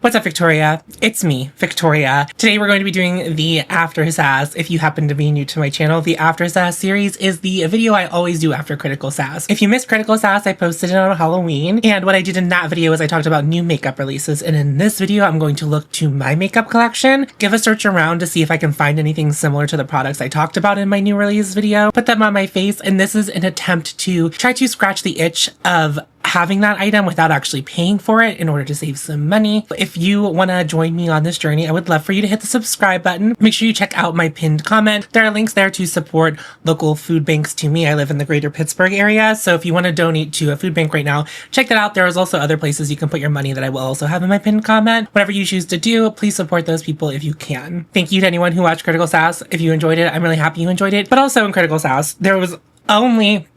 What's up, Victoria? It's me, Victoria. Today we're going to be doing the After Sass. If you happen to be new to my channel, the After Sass series is the video I always do after Critical Sass. If you missed Critical Sass, I posted it on Halloween, and what I did in that video is I talked about new makeup releases, and in this video I'm going to look to my makeup collection, give a search around to see if I can find anything similar to the products I talked about in my new release video, put them on my face, and this is an attempt to try to scratch the itch of having that item without actually paying for it in order to save some money. If you want to join me on this journey, I would love for you to hit the subscribe button. Make sure you check out my pinned comment. There are links there to support local food banks to me. I live in the greater Pittsburgh area, so if you want to donate to a food bank right now, check that out. There is also other places you can put your money that I will also have in my pinned comment. Whatever you choose to do, please support those people if you can. Thank you to anyone who watched Critical Sass. If you enjoyed it, I'm really happy you enjoyed it. But also in Critical Sass, there was only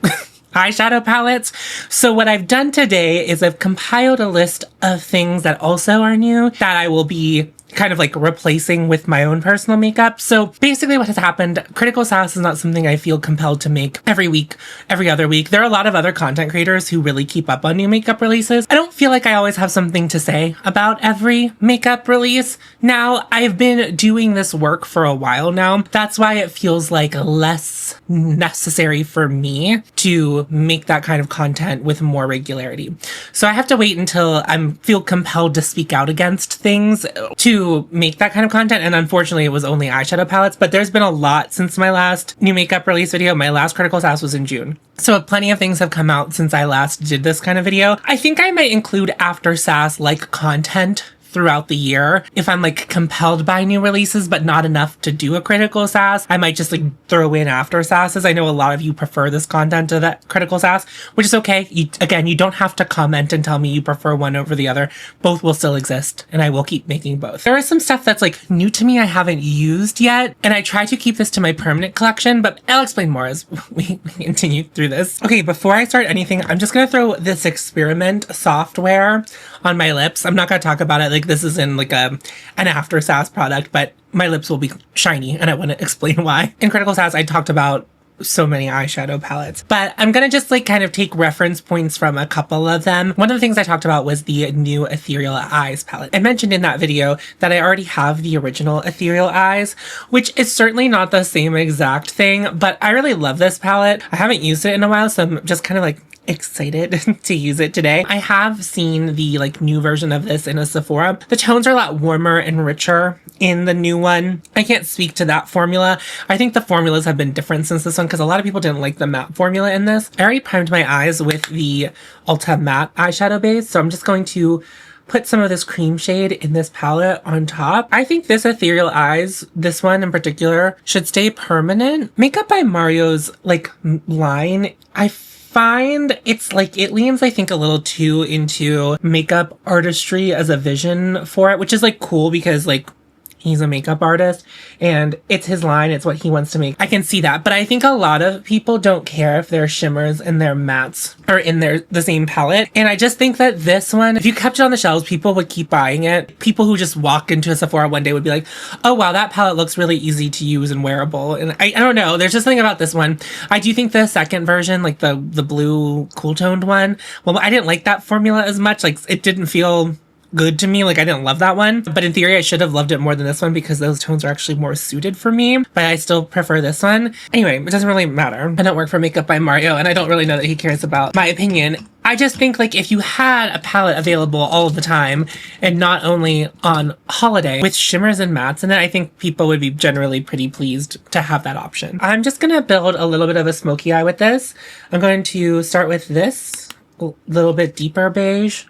eyeshadow palettes. So what I've done today is I've compiled a list of things that also are new that I will be kind of like replacing with my own personal makeup. So basically what has happened, Critical Sass is not something I feel compelled to make every week, every other week. There are a lot of other content creators who really keep up on new makeup releases. I don't feel like I always have something to say about every makeup release. Now, I've been doing this work for a while now. That's why it feels like less necessary for me to make that kind of content with more regularity. So I have to wait until I feel compelled to speak out against things to make that kind of content, and unfortunately it was only eyeshadow palettes, but there's been a lot since my last new makeup release video. My last Critical Sass was in June, so plenty of things have come out since I last did this kind of video. I think I might include After Sass like content throughout the year. If I'm like compelled by new releases but not enough to do a Critical Sass, I might just like throw in After Sasses. I know a lot of you prefer this content to that Critical Sass, which is okay. Again, you don't have to comment and tell me you prefer one over the other. Both will still exist, and I will keep making both. There is some stuff that's like new to me I haven't used yet, and I try to keep this to my permanent collection, but I'll explain more as we continue through this. Okay, before I start anything, I'm just gonna throw this Experiment Softwear on my lips. I'm not gonna talk about it like this is in like an After Sass product, but my lips will be shiny and I want to explain why. In Critical Sass, I talked about so many eyeshadow palettes, but I'm gonna just like kind of take reference points from a couple of them. One of the things I talked about was the new Ethereal Eyes palette. I mentioned in that video that I already have the original Ethereal Eyes, which is certainly not the same exact thing, but I really love this palette. I haven't used it in a while, so I'm just kind of like excited to use it today. I have seen the like new version of this in a Sephora. The tones are a lot warmer and richer in the new one. I can't speak to that formula. I think the formulas have been different since this one because a lot of people didn't like the matte formula in this. I already primed my eyes with the ULTA matte eyeshadow base, so I'm just going to put some of this cream shade in this palette on top. I think this Ethereal Eyes, this one in particular, should stay permanent. Makeup by Mario's like line, I find it's like it leans I think a little too into makeup artistry as a vision for it, which is like cool because like he's a makeup artist and it's his line, it's what he wants to make. I can see that, but I think a lot of people don't care if their shimmers and their mattes are in the same palette. And I just think that this one, if you kept it on the shelves, people would keep buying it. People who just walk into a Sephora one day would be like, oh wow, that palette looks really easy to use and wearable. And I don't know, there's just something about this one. I do think the second version, like the blue cool toned one, well, I didn't like that formula as much. Like it didn't feel good to me. Like I didn't love that one, but in theory I should have loved it more than this one because those tones are actually more suited for me, but I still prefer this one. Anyway, it doesn't really matter. I don't work for Makeup by Mario and I don't really know that he cares about my opinion. I just think like if you had a palette available all of the time and not only on holiday with shimmers and mattes in it, I think people would be generally pretty pleased to have that option. I'm just gonna build a little bit of a smoky eye with this. I'm going to start with this a little bit deeper beige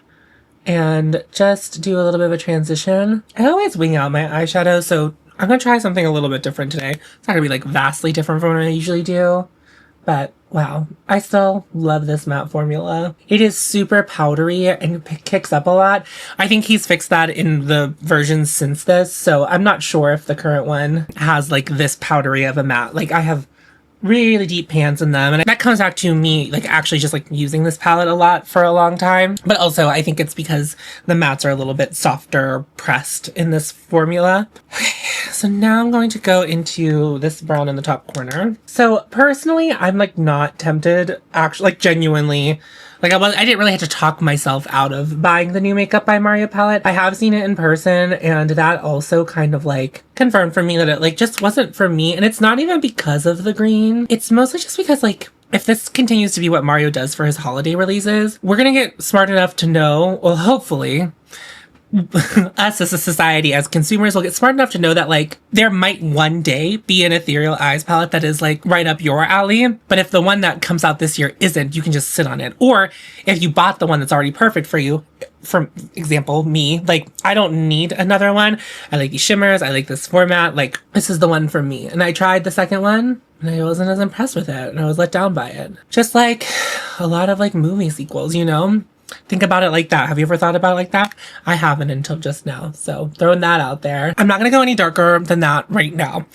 and just do a little bit of a transition. I always wing out my eyeshadow, so I'm gonna try something a little bit different today. It's not gonna be like vastly different from what I usually do, but wow, I still love this matte formula. It is super powdery and kicks up a lot. I think he's fixed that in the versions since this, so I'm not sure if the current one has like this powdery of a matte. Like I have really deep pans in them, and that comes back to me like actually just like using this palette a lot for a long time, but also I think it's because the mattes are a little bit softer pressed in this formula. so now I'm going to go into this brown in the top corner. So personally, I'm like not tempted, actually, like genuinely. Like I didn't really have to talk myself out of buying the new Makeup by Mario palette. I have seen it in person, and that also kind of like confirmed for me that it like just wasn't for me. And it's not even because of the green. It's mostly just because like, if this continues to be what Mario does for his holiday releases, we're gonna get smart enough to know, well, hopefully, us as a society, as consumers, will get smart enough to know that like there might one day be an Ethereal eyes palette that is like right up your alley, but if the one that comes out this year isn't, you can just sit on it. Or if you bought the one that's already perfect for you, for example, me, like I don't need another one. I like these shimmers, I like this format, like this is the one for me. And I tried the second one and I wasn't as impressed with it, and I was let down by it. Just like a lot of like movie sequels, you know? Think about it like that. Have you ever thought about it like that? I haven't until just now. So throwing that out there. I'm not going to go any darker than that right now.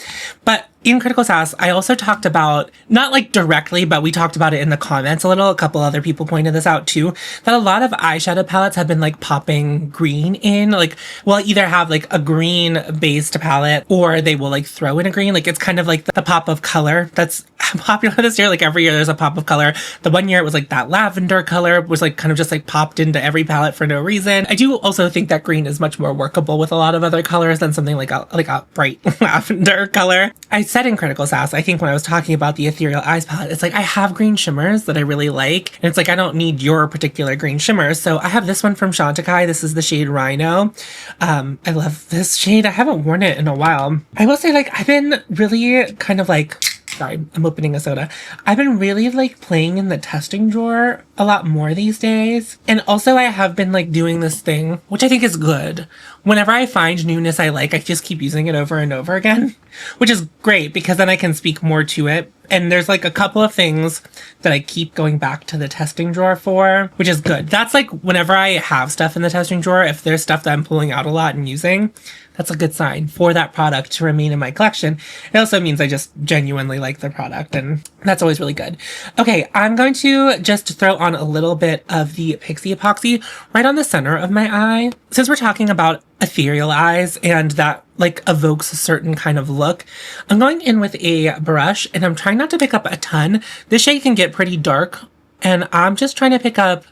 But in Critical Sass, I also talked about, not like directly, but we talked about it in the comments a little. A couple other people pointed this out too, that a lot of eyeshadow palettes have been like popping green in. Like, we'll either have like a green based palette or they will like throw in a green. Like, it's kind of like the pop of color that's popular this year. Like every year there's a pop of color. The one year it was like that lavender color was like kind of just like popped into every palette for no reason. I do also think that green is much more workable with a lot of other colors than something like a bright lavender color. I said in Critical Sass, I think when I was talking about the Ethereal Eyes palette, it's like I have green shimmers that I really like, and it's like I don't need your particular green shimmers. So I have this one from CHANTECAILLE. This is the shade Rhino. I love this shade. I haven't worn it in a while. I will say, like, I've been really kind of like, sorry, I'm opening a soda. I've been really like playing in the testing drawer a lot more these days. And also I have been like doing this thing, which I think is good. Whenever I find newness I like, I just keep using it over and over again, which is great because then I can speak more to it. And there's like a couple of things that I keep going back to the testing drawer for, which is good. That's like whenever I have stuff in the testing drawer, if there's stuff that I'm pulling out a lot and using, that's a good sign for that product to remain in my collection. It also means I just genuinely like the product, and that's always really good. Okay, I'm going to just throw on a little bit of the Pixie Epoxy right on the center of my eye. Since we're talking about ethereal eyes and that like evokes a certain kind of look, I'm going in with a brush and I'm trying not to pick up a ton. This shade can get pretty dark, and I'm just trying to pick up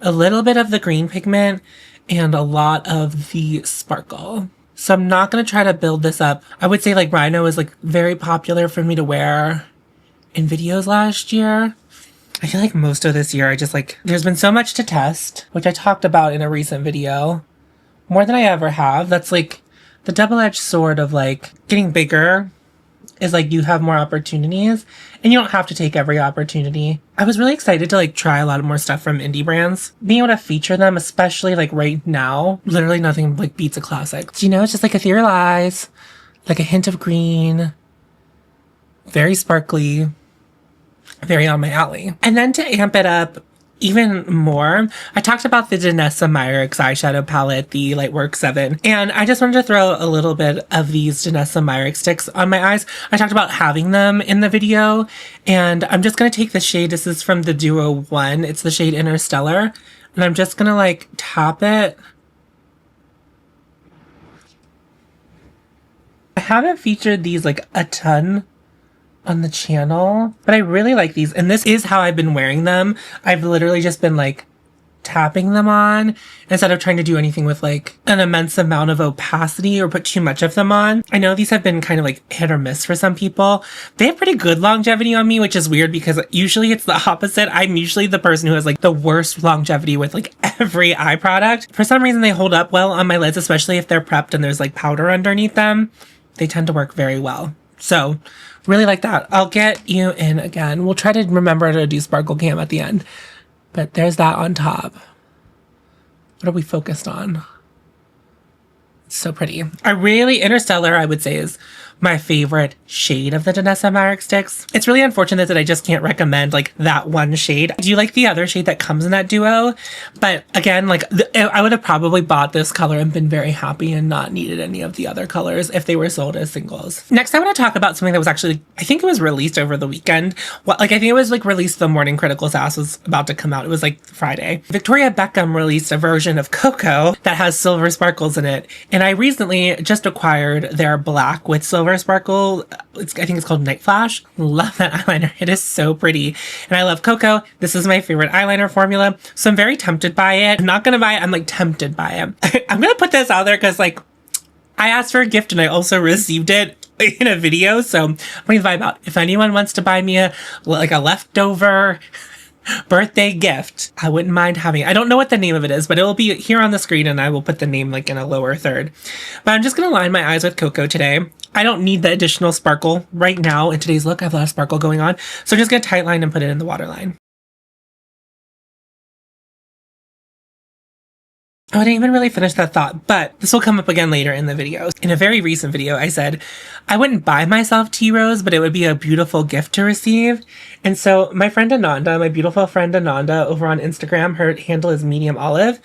a little bit of the green pigment and a lot of the sparkle. So I'm not going to try to build this up. I would say like Rhino is like very popular for me to wear in videos last year. I feel like most of this year I just like, there's been so much to test, which I talked about in a recent video, more than I ever have. That's like the double-edged sword of like getting bigger is like you have more opportunities and you don't have to take every opportunity. I was really excited to like try a lot more stuff from indie brands. Being able to feature them, especially like right now, literally nothing like beats a classic. So, you know, it's just like ethereal eyes, like a hint of green, very sparkly, very on my alley. And then to amp it up even more, I talked about the Danessa Myricks eyeshadow palette, the Lightwork 7, and I just wanted to throw a little bit of these Danessa Myricks sticks on my eyes. I talked about having them in the video, and I'm just going to take the shade. This is from the Duo 1. It's the shade Interstellar, and I'm just going to like tap it. I haven't featured these like a ton on the channel, but I really like these, and this is how I've been wearing them. I've literally just been like tapping them on instead of trying to do anything with like an immense amount of opacity or put too much of them on. I know these have been kind of like hit or miss for some people. They have pretty good longevity on me, which is weird because usually it's the opposite. I'm usually the person who has like the worst longevity with like every eye product. For some reason they hold up well on my lids, especially if they're prepped and there's like powder underneath them. They tend to work very well. So really like that. I'll get you in again. We'll try to remember to do Sparkle Cam at the end. But there's that on top. What are we focused on? It's so pretty. Interstellar, I would say, is my favorite shade of the Danessa Myricks sticks. It's really unfortunate that I just can't recommend like that one shade. I do like the other shade that comes in that duo, but again, like I would have probably bought this color and been very happy and not needed any of the other colors if they were sold as singles. Next, I want to talk about something that was actually, I think it was released over the weekend. I think it was like released the morning Critical Sass was about to come out. It was like Friday. Victoria Beckham released a version of Coco that has silver sparkles in it, and And I recently just acquired their black with silver sparkle. I think it's called Night Flash. Love that eyeliner. It is so pretty. And I love Cocoa. This is my favorite eyeliner formula. So I'm very tempted by it. I'm not going to buy it. I'm like tempted by it. I'm going to put this out there because like I asked for a gift and I also received it in a video. So I'm going to vibe out. If anyone wants to buy me a leftover birthday gift, I wouldn't mind having it. I don't know what the name of it is, but it will be here on the screen and I will put the name like in a lower third. But I'm just going to line my eyes with Cocoa today. I don't need the additional sparkle right now in today's look. I have a lot of sparkle going on. So I'm just going to tight line and put it in the waterline. Oh, I didn't even really finish that thought, but this will come up again later in the video. In a very recent video, I said I wouldn't buy myself tea rose, but it would be a beautiful gift to receive. And so my friend Ananda, my beautiful friend Ananda over on Instagram, her handle is Medium Olive.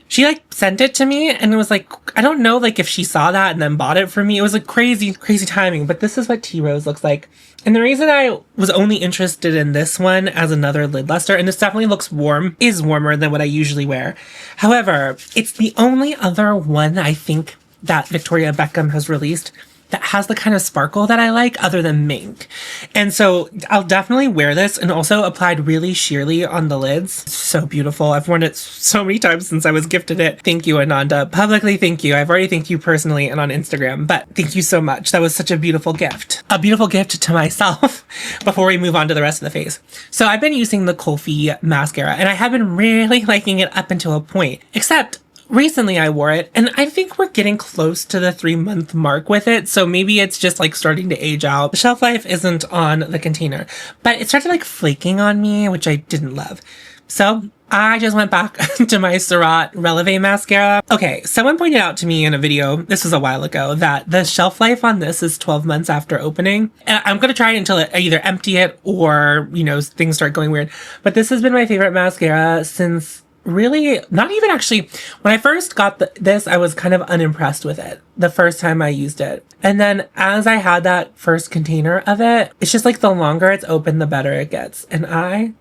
She like sent it to me and it was like, I don't know like if she saw that and then bought it for me. It was like crazy timing, but this is what tea rose looks like. And the reason I was only interested in this one as another lid luster, and this definitely looks warm, is warmer than what I usually wear. However, it's the only other one I think that Victoria Beckham has released that has the kind of sparkle that I like other than mink. And so I'll definitely wear this, and also applied really sheerly on the lids. So beautiful. I've worn it so many times since I was gifted it. Thank you, Ananda. Publicly, thank you. I've already thanked you personally and on Instagram, but thank you so much. That was such a beautiful gift. A beautiful gift to myself before we move on to the rest of the face. So I've been using the Kulfi Mascara, and I have been really liking it up until a point, except recently I wore it and I think we're getting close to the 3-month mark with it. So maybe it's just like starting to age out. The shelf life isn't on the container, but it started like flaking on me, which I didn't love. So I just went back to my Surratt Releve mascara. Okay, someone pointed out to me in a video, this was a while ago, that the shelf life on this is 12 months after opening. And I'm going to try it until I either empty it or, you know, things start going weird. But this has been my favorite mascara since really, not even actually, when I first got this, I was kind of unimpressed with it the first time I used it. And then as I had that first container of it, it's just like the longer it's open, the better it gets. And I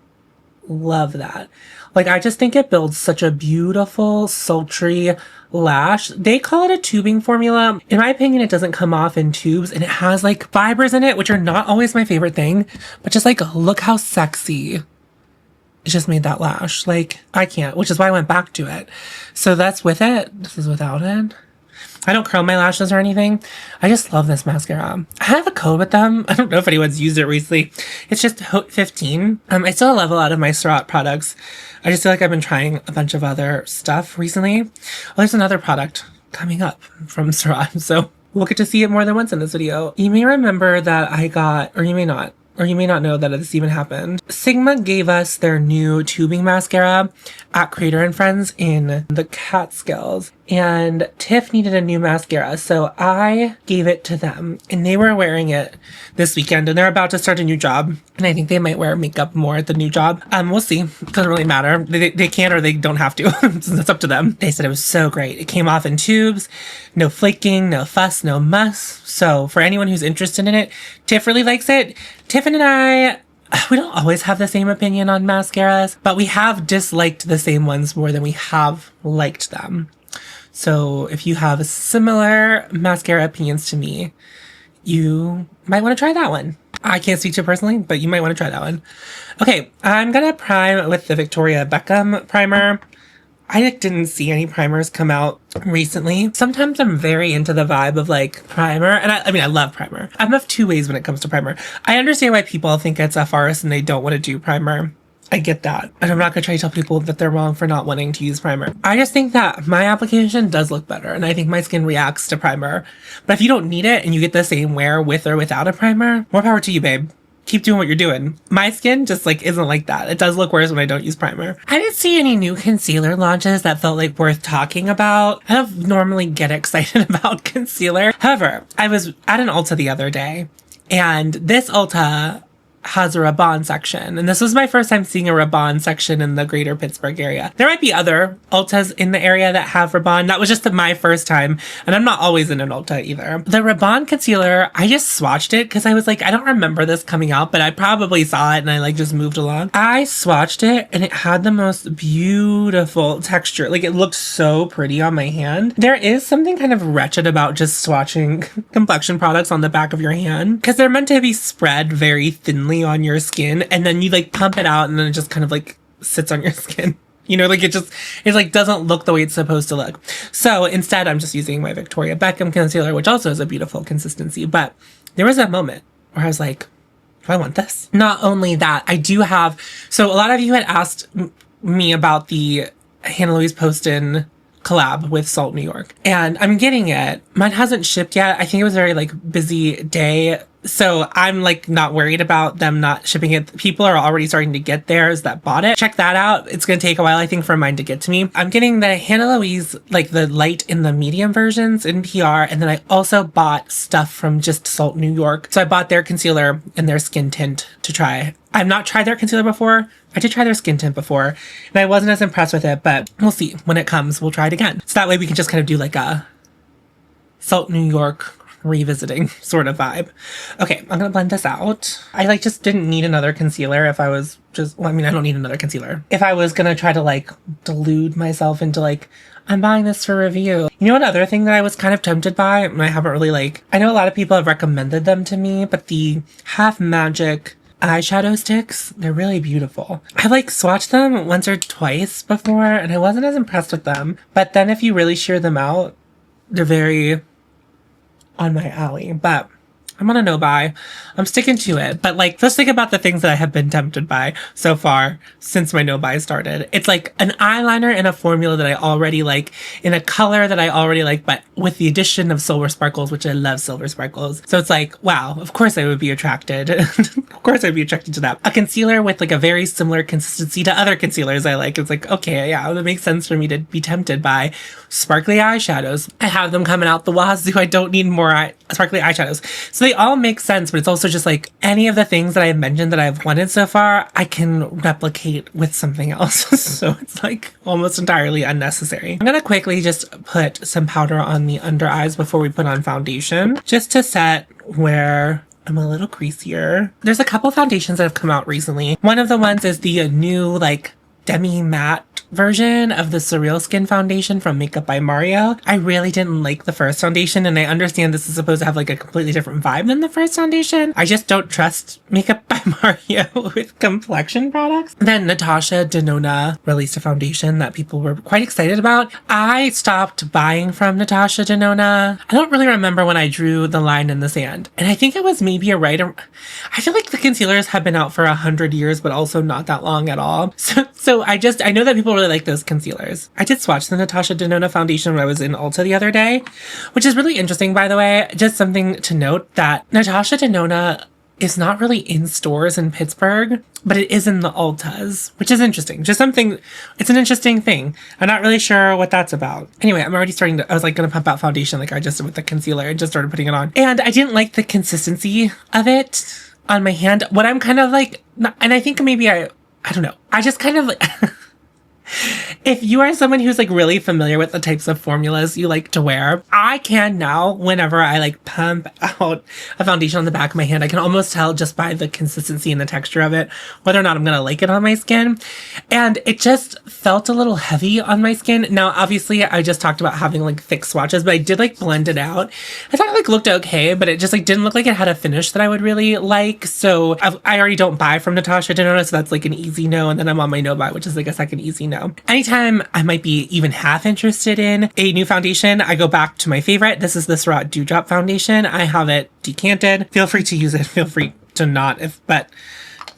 love that. Like, I just think it builds such a beautiful, sultry lash. They call it a tubing formula. In my opinion, it doesn't come off in tubes, and it has like fibers in it, which are not always my favorite thing, but just like, look how sexy it just made that lash. Like, I can't, which is why I went back to it. So that's with it. This is without it. I don't curl my lashes or anything. I just love this mascara. I have a code with them. I don't know if anyone's used it recently. It's just HOT15. I still love a lot of my Surratt products. I just feel like I've been trying a bunch of other stuff recently. Well, there's another product coming up from Surratt, so we'll get to see it more than once in this video. You may remember that I got, or you may not know that this even happened. Sigma gave us their new tubing mascara at Creator & Friends in the Catskills, and Tiff needed a new mascara, so I gave it to them, and they were wearing it this weekend, and they're about to start a new job, and I think they might wear makeup more at the new job. We'll see. It doesn't really matter. They can or they don't have to. It's up to them. They said it was so great. It came off in tubes, no flaking, no fuss, no muss. So for anyone who's interested in it, Tiff really likes it. Tiffany and I, we don't always have the same opinion on mascaras, but we have disliked the same ones more than we have liked them. So if you have similar mascara opinions to me, you might want to try that one. I can't speak to it personally, but you might want to try that one. Okay, I'm going to prime with the Victoria Beckham primer. I didn't see any primers come out recently. Sometimes I'm very into the vibe of like primer, and I mean, I love primer. I'm of two ways when it comes to primer. I understand why people think it's a farce and they don't want to do primer. I get that. And I'm not going to try to tell people that they're wrong for not wanting to use primer. I just think that my application does look better, and I think my skin reacts to primer. But if you don't need it and you get the same wear with or without a primer, more power to you, babe. Keep doing what you're doing. My skin just like isn't like that. It does look worse when I don't use primer. I didn't see any new concealer launches that felt like worth talking about. I don't normally get excited about concealer. However, I was at an Ulta the other day, and this Ulta has a rabanne section. And this was my first time seeing a rabanne section in the greater Pittsburgh area. There might be other Ultas in the area that have rabanne. That was just my first time. And I'm not always in an Ulta either. The rabanne concealer, I just swatched it because I was like, I don't remember this coming out, but I probably saw it and I like just moved along. I swatched it and it had the most beautiful texture. Like it looked so pretty on my hand. There is something kind of wretched about just swatching complexion products on the back of your hand because they're meant to be spread very thinly on your skin, and then you like pump it out and then it just kind of like sits on your skin. You know, like it like doesn't look the way it's supposed to look. So instead I'm just using my Victoria Beckham concealer, which also has a beautiful consistency. But there was that moment where I was like, do I want this? Not only that, I do have, so a lot of you had asked me about the Hannah Louise Poston collab with Salt New York, and I'm getting it. Mine hasn't shipped yet. I think it was a very like busy day, so I'm like not worried about them not shipping it. People are already starting to get theirs that bought it. Check that out. It's gonna take a while, I think, for mine to get to me. I'm getting the Hannah Louise, like the light and the medium versions in PR, and then I also bought stuff from just Salt New York. So I bought their concealer and their skin tint to try. I've not tried their concealer before. I did try their skin tint before, and I wasn't as impressed with it, but we'll see. When it comes, we'll try it again. So that way we can just kind of do like a Salt New York revisiting sort of vibe. Okay, I'm gonna blend this out. I like just didn't need another concealer if I was just, well, I mean, I don't need another concealer. If I was gonna try to like delude myself into like, I'm buying this for review. You know what other thing that I was kind of tempted by, and I haven't really like, I know a lot of people have recommended them to me, but the Half Magic eyeshadow sticks, they're really beautiful. I like swatched them once or twice before and I wasn't as impressed with them, but then if you really shear them out, they're very on my alley. But I'm on a no buy. I'm sticking to it. But like, let's think about the things that I have been tempted by so far since my no buy started. It's like an eyeliner in a formula that I already like, in a color that I already like, but with the addition of silver sparkles, which I love silver sparkles. So it's like, wow, of course I would be attracted. Of course I'd be attracted to that. A concealer with like a very similar consistency to other concealers I like. It's like, okay, yeah, that makes sense for me to be tempted by sparkly eyeshadows. I have them coming out the wazoo. I don't need more sparkly eyeshadows. So they all make sense, but it's also just like any of the things that I've mentioned that I've wanted so far, I can replicate with something else. So it's like almost entirely unnecessary. I'm gonna quickly just put some powder on the under eyes before we put on foundation, just to set where I'm a little creasier. There's a couple foundations that have come out recently. One of the ones is the new like demi matte version of the Surreal Skin foundation from Makeup by Mario. I really didn't like the first foundation, and I understand this is supposed to have like a completely different vibe than the first foundation. I just don't trust Makeup by Mario with complexion products. Then Natasha Denona released a foundation that people were quite excited about. I stopped buying from Natasha Denona. I don't really remember when I drew the line in the sand, and I think it was maybe I feel like the concealers have been out for 100 years, but also not that long at all. So I know that people really like those concealers. I did swatch the Natasha Denona foundation when I was in Ulta the other day, which is really interesting, by the way. Just something to note that Natasha Denona is not really in stores in Pittsburgh, but it is in the Ultas, which is interesting. Just something, it's an interesting thing. I'm not really sure what that's about. Anyway, I'm already I was like gonna pump out foundation like I just did with the concealer and just started putting it on. And I didn't like the consistency of it on my hand. What I'm kind of like, and I think maybe I don't know. I just kind of like, if you are someone who's like really familiar with the types of formulas you like to wear, I can now, whenever I like pump out a foundation on the back of my hand, I can almost tell just by the consistency and the texture of it, whether or not I'm going to like it on my skin. And it just felt a little heavy on my skin. Now, obviously I just talked about having like thick swatches, but I did like blend it out. I thought it like looked okay, but it just like didn't look like it had a finish that I would really like. So I already don't buy from Natasha Denona, so that's like an easy no. And then I'm on my no buy, which is like a second easy no. Anytime I might be even half interested in a new foundation, I go back to my favorite. This is the Surratt Dewdrop foundation. I have it decanted. Feel free to use it. Feel free to not, but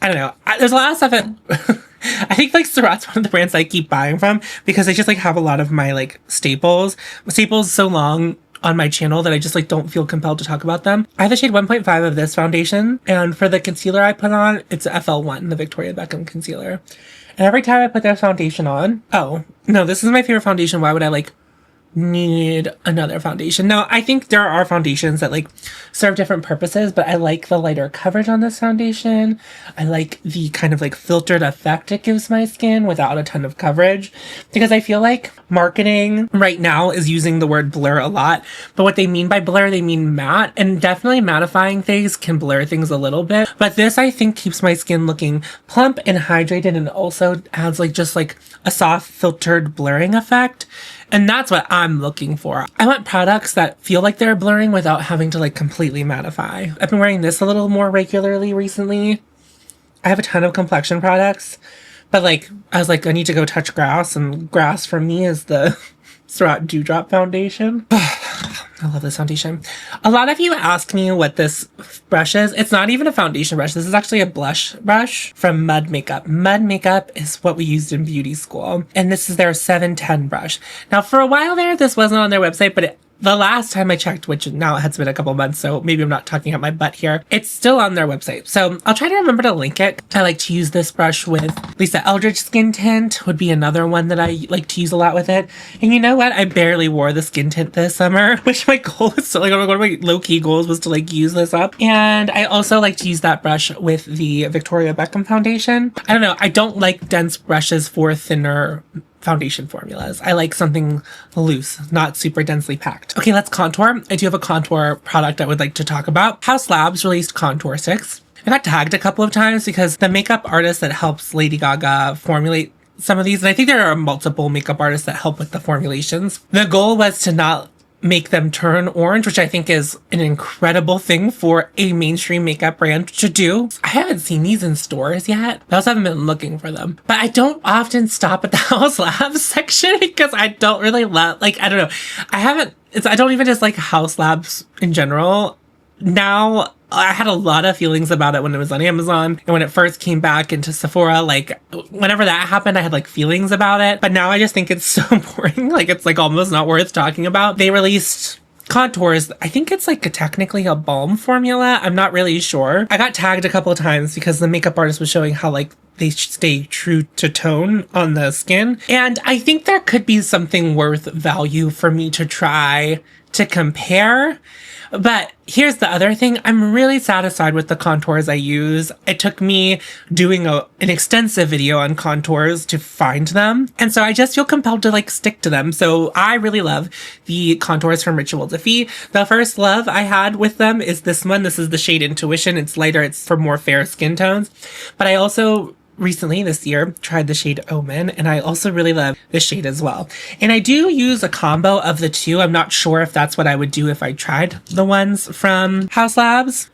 I don't know. There's a lot of stuff that I think like Surratt's one of the brands I keep buying from because they just like have a lot of my like staples. Staples so long on my channel that I just like don't feel compelled to talk about them. I have the shade 1.5 of this foundation, and for the concealer I put on, it's FL1, the Victoria Beckham concealer. And every time I put that foundation on, oh, no, this is my favorite foundation. Why would I like need another foundation. Now, I think there are foundations that like serve different purposes, but I like the lighter coverage on this foundation. I like the kind of like filtered effect it gives my skin without a ton of coverage, because I feel like marketing right now is using the word blur a lot, but what they mean by blur, they mean matte, and definitely mattifying things can blur things a little bit, but this I think keeps my skin looking plump and hydrated, and also adds like just like a soft filtered blurring effect. And that's what I'm looking for. I want products that feel like they're blurring without having to like completely mattify. I've been wearing this a little more regularly recently. I have a ton of complexion products, but like, I was like, I need to go touch grass, and grass for me is the Surratt Dewdrop foundation. I love this foundation. A lot of you ask me what this brush is. It's not even a foundation brush. This is actually a blush brush from Mud Makeup. Mud Makeup is what we used in beauty school. And this is their 710 brush. Now, for a while there, this wasn't on their website, but the last time I checked, which now it has been a couple months, so maybe I'm not talking out my butt here, it's still on their website. So I'll try to remember to link it. I like to use this brush with Lisa Eldridge Skin Tint would be another one that I like to use a lot with it. And you know what? I barely wore the skin tint this summer, which my goal is to like, one of my low-key goals was to like use this up. And I also like to use that brush with the Victoria Beckham foundation. I don't know. I don't like dense brushes for thinner foundation formulas. I like something loose, not super densely packed. Okay, let's contour. I do have a contour product I would like to talk about. Haus Labs released contour sticks. I got tagged a couple of times because the makeup artist that helps Lady Gaga formulate some of these, and I think there are multiple makeup artists that help with the formulations. The goal was to not make them turn orange, which I think is an incredible thing for a mainstream makeup brand to do. I haven't seen these in stores yet. I also haven't been looking for them. But I don't often stop at the Haus Labs section because I don't really love, like, I don't know. I don't even just like Haus Labs in general. Now, I had a lot of feelings about it when it was on Amazon, and when it first came back into Sephora, like whenever that happened, I had like feelings about it, but now I just think it's so boring. Like it's like almost not worth talking about. They released contours. I think it's like technically a balm formula. I'm not really sure. I got tagged a couple of times because the makeup artist was showing how like they stay true to tone on the skin. And I think there could be something worth value for me to try to compare. But here's the other thing. I'm really satisfied with the contours I use. It took me doing an extensive video on contours to find them. And so I just feel compelled to like stick to them. So I really love the contours from Ritual Defy. The first love I had with them is this one. This is the shade Intuition. It's lighter. It's for more fair skin tones. But I also recently this year tried the shade Omen, and I also really love this shade as well. And I do use a combo of the two. I'm not sure if that's what I would do if I tried the ones from Haus Labs.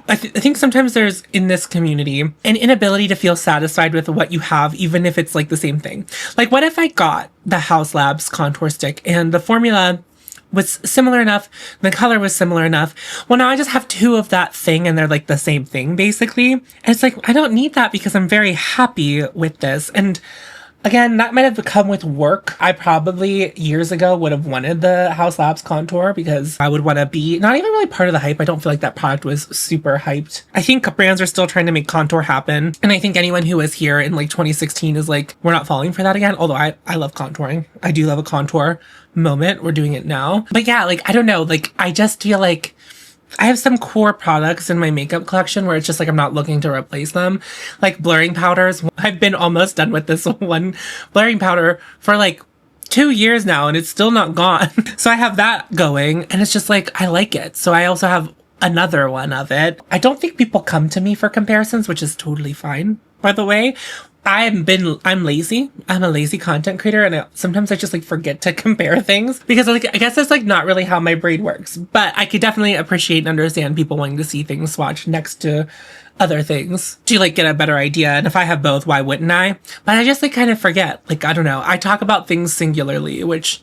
I think sometimes there's in this community an inability to feel satisfied with what you have, even if it's like the same thing. Like what if I got the Haus Labs contour stick and the formula was similar enough, the color was similar enough. Well, now I just have two of that thing and they're like the same thing basically. And it's like, I don't need that because I'm very happy with this. And again, that might have come with work. I probably years ago would have wanted the Haus Labs contour because I would want to be not even really part of the hype. I don't feel like that product was super hyped. I think brands are still trying to make contour happen. And I think anyone who was here in like 2016 is like, we're not falling for that again. Although I love contouring. I do love a contour moment. We're doing it now. But yeah, like, I don't know. Like, I just feel like I have some core products in my makeup collection where it's just like I'm not looking to replace them. Like blurring powders. I've been almost done with this one blurring powder for like 2 years now and it's still not gone. So I have that going and it's just like, I like it. So I also have another one of it. I don't think people come to me for comparisons, which is totally fine, by the way. I'm lazy. I'm a lazy content creator and sometimes I just like forget to compare things because like, I guess that's like not really how my brain works, but I could definitely appreciate and understand people wanting to see things swatched next to other things to like get a better idea. And if I have both, why wouldn't I? But I just like kind of forget. Like, I don't know. I talk about things singularly, which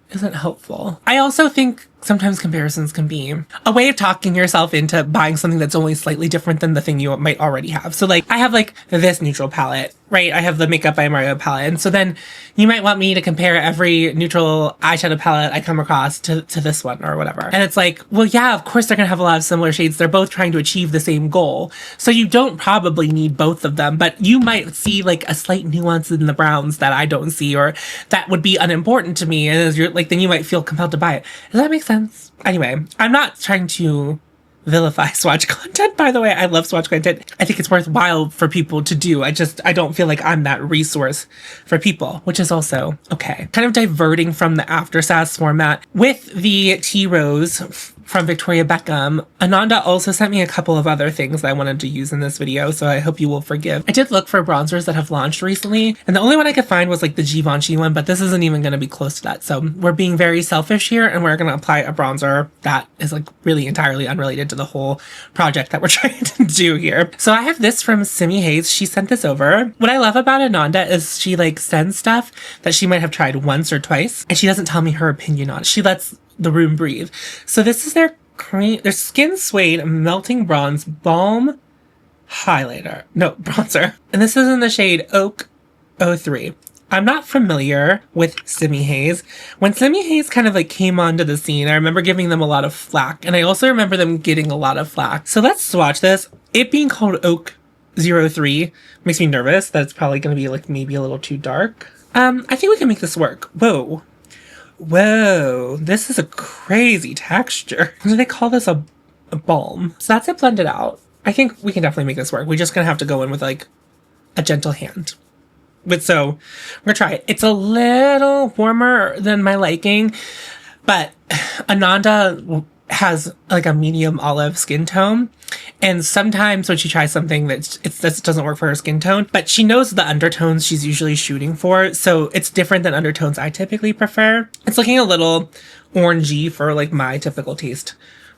isn't helpful. I also think sometimes comparisons can be a way of talking yourself into buying something that's only slightly different than the thing you might already have. So like I have like this neutral palette, right? I have the Makeup by Mario palette. And so then you might want me to compare every neutral eyeshadow palette I come across to this one or whatever. And it's like, well, yeah, of course they're going to have a lot of similar shades. They're both trying to achieve the same goal. So you don't probably need both of them, but you might see like a slight nuance in the browns that I don't see, or that would be unimportant to me. And as you're like, then you might feel compelled to buy it. Does that make sense? Anyway, I'm not trying to vilify swatch content, by the way. I love swatch content. I think it's worthwhile for people to do. I don't feel like I'm that resource for people, which is also okay. Kind of diverting from the After Sass format with the Tea Rose from Victoria Beckham. Ananda also sent me a couple of other things that I wanted to use in this video, so I hope you will forgive. I did look for bronzers that have launched recently, and the only one I could find was like the Givenchy one, but this isn't even going to be close to that. So we're being very selfish here, and we're going to apply a bronzer that is like really entirely unrelated to the whole project that we're trying to do here. So I have this from Simihaze. She sent this over. What I love about Ananda is she like sends stuff that she might have tried once or twice, and she doesn't tell me her opinion on it. She lets the room breathe. So this is their Skin Suede Melting Bronze Balm Bronzer. And this is in the shade Oak 03. I'm not familiar with Simihaze. When Simihaze kind of like came onto the scene, I remember giving them a lot of flack, and I also remember them getting a lot of flack. So let's swatch this. It being called Oak 03 makes me nervous that it's probably going to be like maybe a little too dark. I think we can make this work. Whoa, this is a crazy texture. Do they call this a balm? So that's it blended out. I think we can definitely make this work. We're just gonna have to go in with like a gentle hand. But so we're gonna try it. It's a little warmer than my liking, but Ananda has like a medium olive skin tone, and sometimes when she tries something that doesn't work for her skin tone, but she knows the undertones she's usually shooting for, so it's different than undertones I typically prefer. It's looking a little orangey for like my typical taste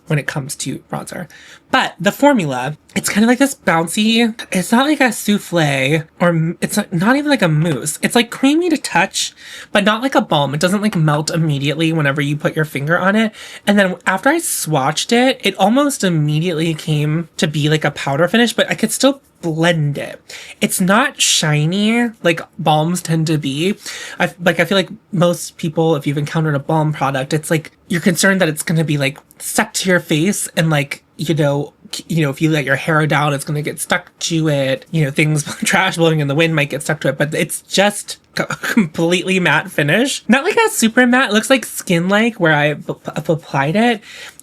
when it comes to bronzer. But the formula, it's kind of like this bouncy, it's not like a souffle, or it's not even like a mousse. It's like creamy to touch, but not like a balm. It doesn't like melt immediately whenever you put your finger on it. And then after I swatched it, it almost immediately came to be like a powder finish, but I could still blend it. It's not shiny like balms tend to be. I feel like most people, if you've encountered a balm product, it's like you're concerned that it's going to be like stuck to your face, and like, you know, if you let your hair down, it's going to get stuck to it. You know, things, trash blowing in the wind might get stuck to it, but it's just a completely matte finish. Not like a super matte. It looks like skin-like where I've applied it.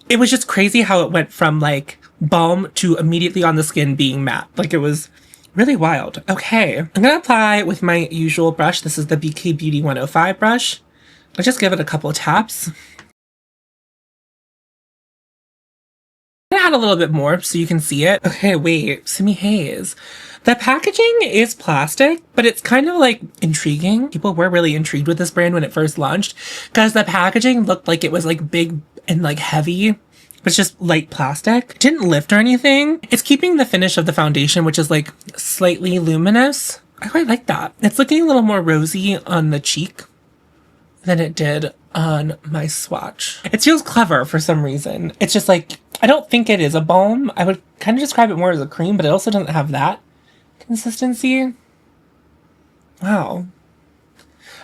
It was just crazy how it went from like balm to immediately on the skin being matte. Like it was really wild. Okay, I'm going to apply with my usual brush. This is the BK Beauty 105 brush. I'll just give it a couple of taps. Add a little bit more so you can see it. Okay, wait, Simihaze. The packaging is plastic, but it's kind of like intriguing. People were really intrigued with this brand when it first launched because the packaging looked like it was like big and like heavy. It's just light plastic. It didn't lift or anything. It's keeping the finish of the foundation, which is like slightly luminous. I quite like that. It's looking a little more rosy on the cheek than it did on my swatch. It feels clever for some reason. It's just like, I don't think it is a balm. I would kind of describe it more as a cream, but it also doesn't have that consistency. Wow.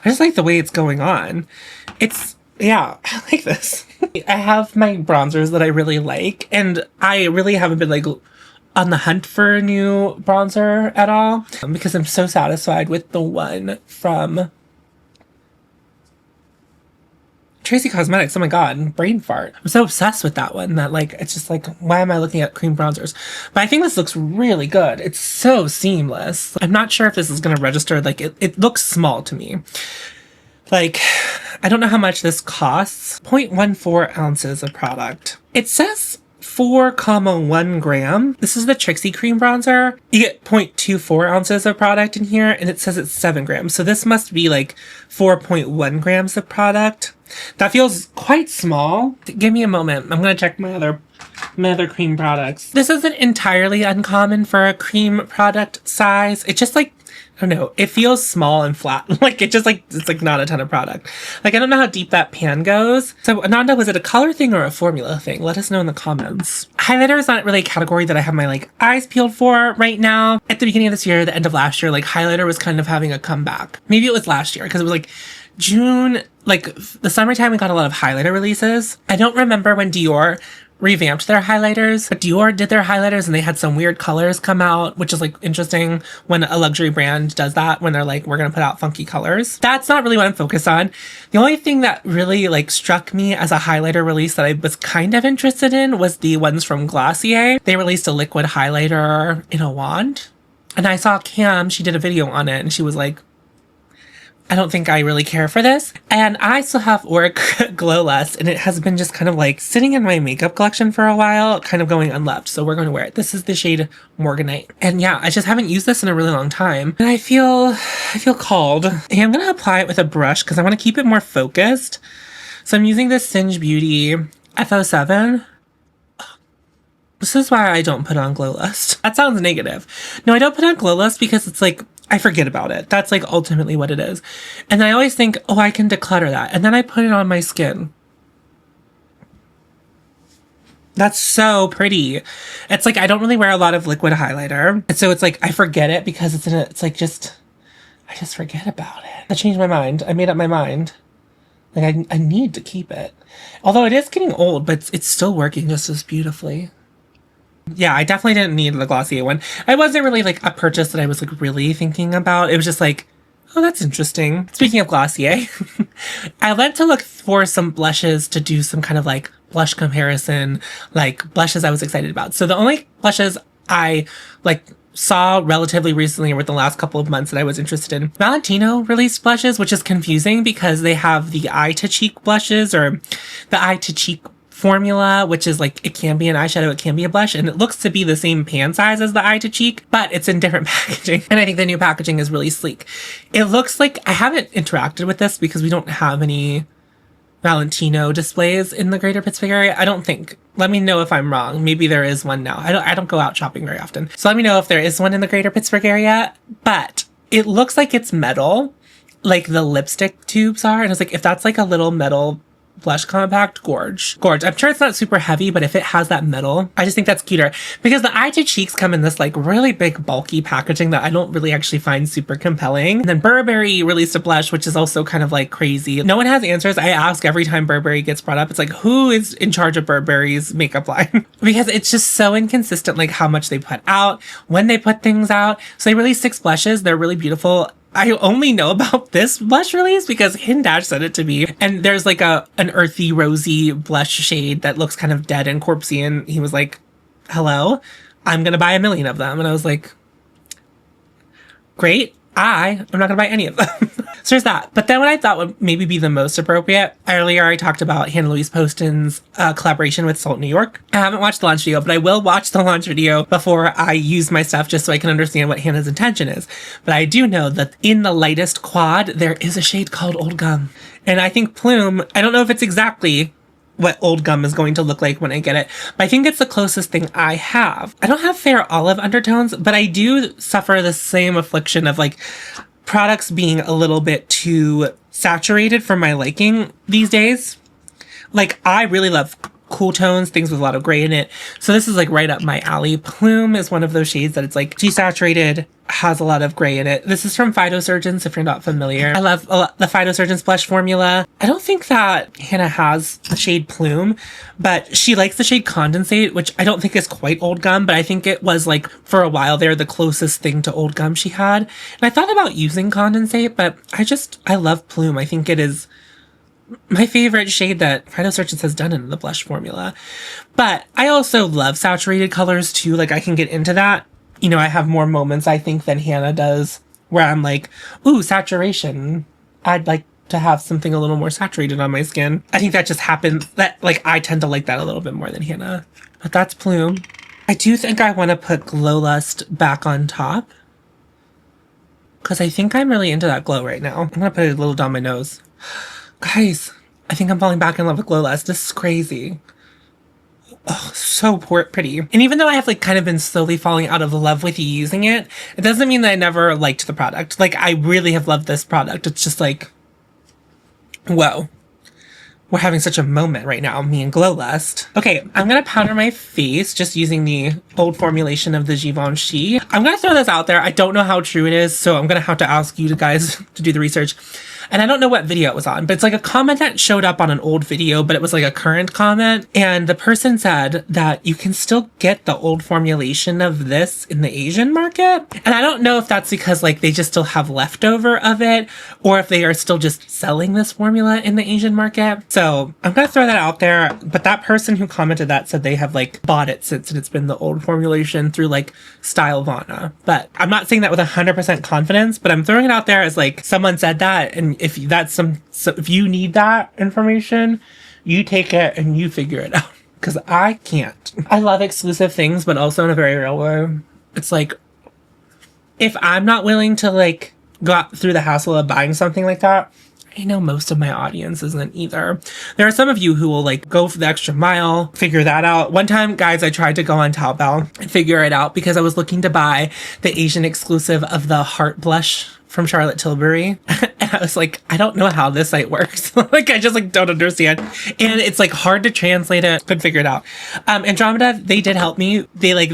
I just like the way it's going on. Yeah, I like this. I have my bronzers that I really like, and I really haven't been like on the hunt for a new bronzer at all because I'm so satisfied with the one from Tracy Cosmetics. Oh my god, brain fart. I'm so obsessed with that one that like, it's just like, why am I looking at cream bronzers? But I think this looks really good. It's so seamless. I'm not sure if this is going to register. Like it looks small to me. Like, I don't know how much this costs. 0.14 ounces of product. It says 4.1 gram. This is the Trixie Cream Bronzer. You get 0.24 ounces of product in here, and it says it's 7 grams. So this must be like 4.1 grams of product. That feels quite small. Give me a moment. I'm going to check my other cream products. This isn't entirely uncommon for a cream product size. It just like, I don't know. It feels small and flat. Like it just like, it's like not a ton of product. Like I don't know how deep that pan goes. So Ananda, was it a color thing or a formula thing? Let us know in the comments. Highlighter is not really a category that I have my like eyes peeled for right now. At the beginning of this year, the end of last year, like highlighter was kind of having a comeback. Maybe it was last year because it was like June, like the summertime, we got a lot of highlighter releases. I don't remember when Dior revamped their highlighters, but Dior did their highlighters and they had some weird colors come out, which is like interesting when a luxury brand does that, when they're like, we're gonna put out funky colors. That's not really what I'm focused on. The only thing that really like struck me as a highlighter release that I was kind of interested in was the ones from Glossier. They released a liquid highlighter in a wand, and I saw Cam, she did a video on it, and she was like, I don't think I really care for this. And I still have Auric Glow Lust, and it has been just kind of like sitting in my makeup collection for a while, kind of going unloved. So we're going to wear it. This is the shade Morganite. And yeah, I just haven't used this in a really long time. And I feel called. And I'm going to apply it with a brush because I want to keep it more focused. So I'm using this Singe Beauty F07. This is why I don't put on Glow Lust. That sounds negative. No, I don't put on Glow Lust because it's like, I forget about it. That's like ultimately what it is. And I always think, oh, I can declutter that. And then I put it on my skin. That's so pretty. It's like, I don't really wear a lot of liquid highlighter. And so it's like, I forget it because it's like just, I just forget about it. I changed my mind. I made up my mind. Like I need to keep it. Although it is getting old, but it's still working just as beautifully. Yeah, I definitely didn't need the Glossier one. I wasn't really like a purchase that I was like really thinking about. It was just like, oh, that's interesting. Speaking of Glossier, I went to look for some blushes to do some kind of like blush comparison, like blushes I was excited about. So the only blushes I like saw relatively recently or within the last couple of months that I was interested in, Valentino released blushes, which is confusing because they have the eye to cheek blushes or the eye to cheek formula, which is like, it can be an eyeshadow, it can be a blush, and it looks to be the same pan size as the eye to cheek, but it's in different packaging. And I think the new packaging is really sleek. It looks like, I haven't interacted with this because we don't have any Valentino displays in the greater Pittsburgh area. I don't think. Let me know if I'm wrong. Maybe there is one now. I don't go out shopping very often. So let me know if there is one in the greater Pittsburgh area, but it looks like it's metal, like the lipstick tubes are. And it's like, if that's like a little metal blush compact, gorge. I'm sure it's not super heavy, but if it has that metal, I just think that's cuter because the eye to cheeks come in this like really big bulky packaging that I don't really actually find super compelling. And then Burberry released a blush, which is also kind of like crazy. No one has answers. I ask every time Burberry gets brought up. It's like, who is in charge of Burberry's makeup line? Because it's just so inconsistent, like how much they put out, when they put things out. So they released 6 blushes. They're really beautiful. I only know about this blush release because Hindash sent it to me. And there's like an earthy, rosy blush shade that looks kind of dead and corpsey. And he was like, hello, I'm going to buy 1 million of them. And I was like, great. I'm not going to buy any of them. So there's that. But then what I thought would maybe be the most appropriate, earlier I talked about Hannah Louise Poston's collaboration with Salt New York. I haven't watched the launch video, but I will watch the launch video before I use my stuff just so I can understand what Hannah's intention is. But I do know that in the lightest quad, there is a shade called Old Gum. And I think Plume, I don't know if it's exactly what Old Gum is going to look like when I get it, but I think it's the closest thing I have. I don't have fair olive undertones, but I do suffer the same affliction of like products being a little bit too saturated for my liking these days. Like I really love cool tones, things with a lot of gray in it. So this is like right up my alley. Plume is one of those shades that it's like desaturated, has a lot of gray in it. This is from Phytosurgeons, if you're not familiar. I love the Phytosurgeons blush formula. I don't think that Hannah has the shade Plume, but she likes the shade Condensate, which I don't think is quite Old Gum, but I think it was like for a while there the closest thing to Old Gum she had. And I thought about using Condensate, but I love Plume. I think it is my favorite shade that Rhinoceros has done in the blush formula. But I also love saturated colors too. Like I can get into that. You know, I have more moments I think than Hannah does where I'm like, ooh, saturation. I'd like to have something a little more saturated on my skin. I think that just happens that like I tend to like that a little bit more than Hannah. But that's Plume. I do think I want to put Glow Lust back on top because I think I'm really into that glow right now. I'm going to put it a little down my nose. Guys, I think I'm falling back in love with Glow Lust. This is crazy. oh, so pretty. And even though I have like kind of been slowly falling out of love with using it, it doesn't mean that I never liked the product. Like, I really have loved this product. It's just like, whoa. We're having such a moment right now, me and Glow Lust. Okay, I'm gonna powder my face just using the old formulation of the Givenchy. I'm gonna throw this out there. I don't know how true it is, so I'm gonna have to ask you guys to do the research. And I don't know what video it was on, but it's like a comment that showed up on an old video, but it was like a current comment. And the person said that you can still get the old formulation of this in the Asian market. And I don't know if that's because like they just still have leftover of it, or if they are still just selling this formula in the Asian market. So I'm gonna throw that out there. But that person who commented that said they have like bought it since it's been the old formulation through like Style Vana. But I'm not saying that with 100% confidence, but I'm throwing it out there as like someone said that, and if that's if you need that information, you take it and you figure it out, because I can't. I love exclusive things, but also in a very real way. It's like, if I'm not willing to like go out through the hassle of buying something like that, I know most of my audience isn't either. There are some of you who will like go for the extra mile, figure that out. One time, guys, I tried to go on Taobao and figure it out because I was looking to buy the Asian exclusive of the Heart Blush from Charlotte Tilbury. And I was like, I don't know how this site works. Like, I just like don't understand. And it's like hard to translate it. Couldn't figure it out. Andromeda, they did help me. They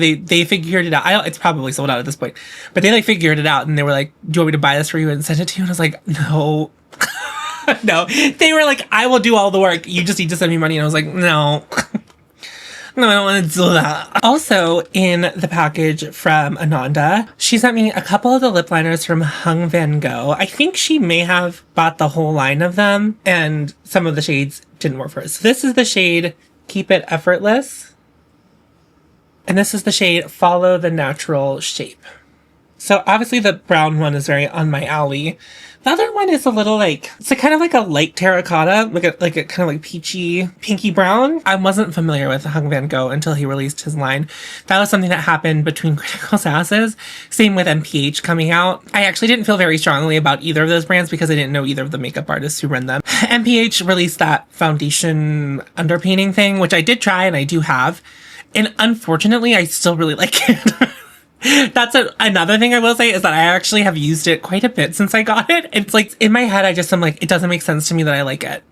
figured it out. It's probably sold out at this point, but they like figured it out and they were like, do you want me to buy this for you and send it to you? And I was like, no. No, they were like, I will do all the work. You just need to send me money. And I was like, no. No, I don't want to do that. Also, in the package from Ananda, she sent me a couple of the lip liners from vanngo. I think she may have bought the whole line of them, and some of the shades didn't work for us. So this is the shade Keep It Effortless. And this is the shade Follow the Natural Shape. So obviously the brown one is very on my alley. The other one is a little like, it's a kind of like a light terracotta, like a kind of like peachy, pinky brown. I wasn't familiar with vanngo until he released his line. That was something that happened between Critical Sasses. Same with MPH coming out. I actually didn't feel very strongly about either of those brands because I didn't know either of the makeup artists who run them. MPH released that foundation underpainting thing, which I did try and I do have. And unfortunately, I still really like it. That's another thing I will say is that I actually have used it quite a bit since I got it. It's like in my head, I'm like, it doesn't make sense to me that I like it.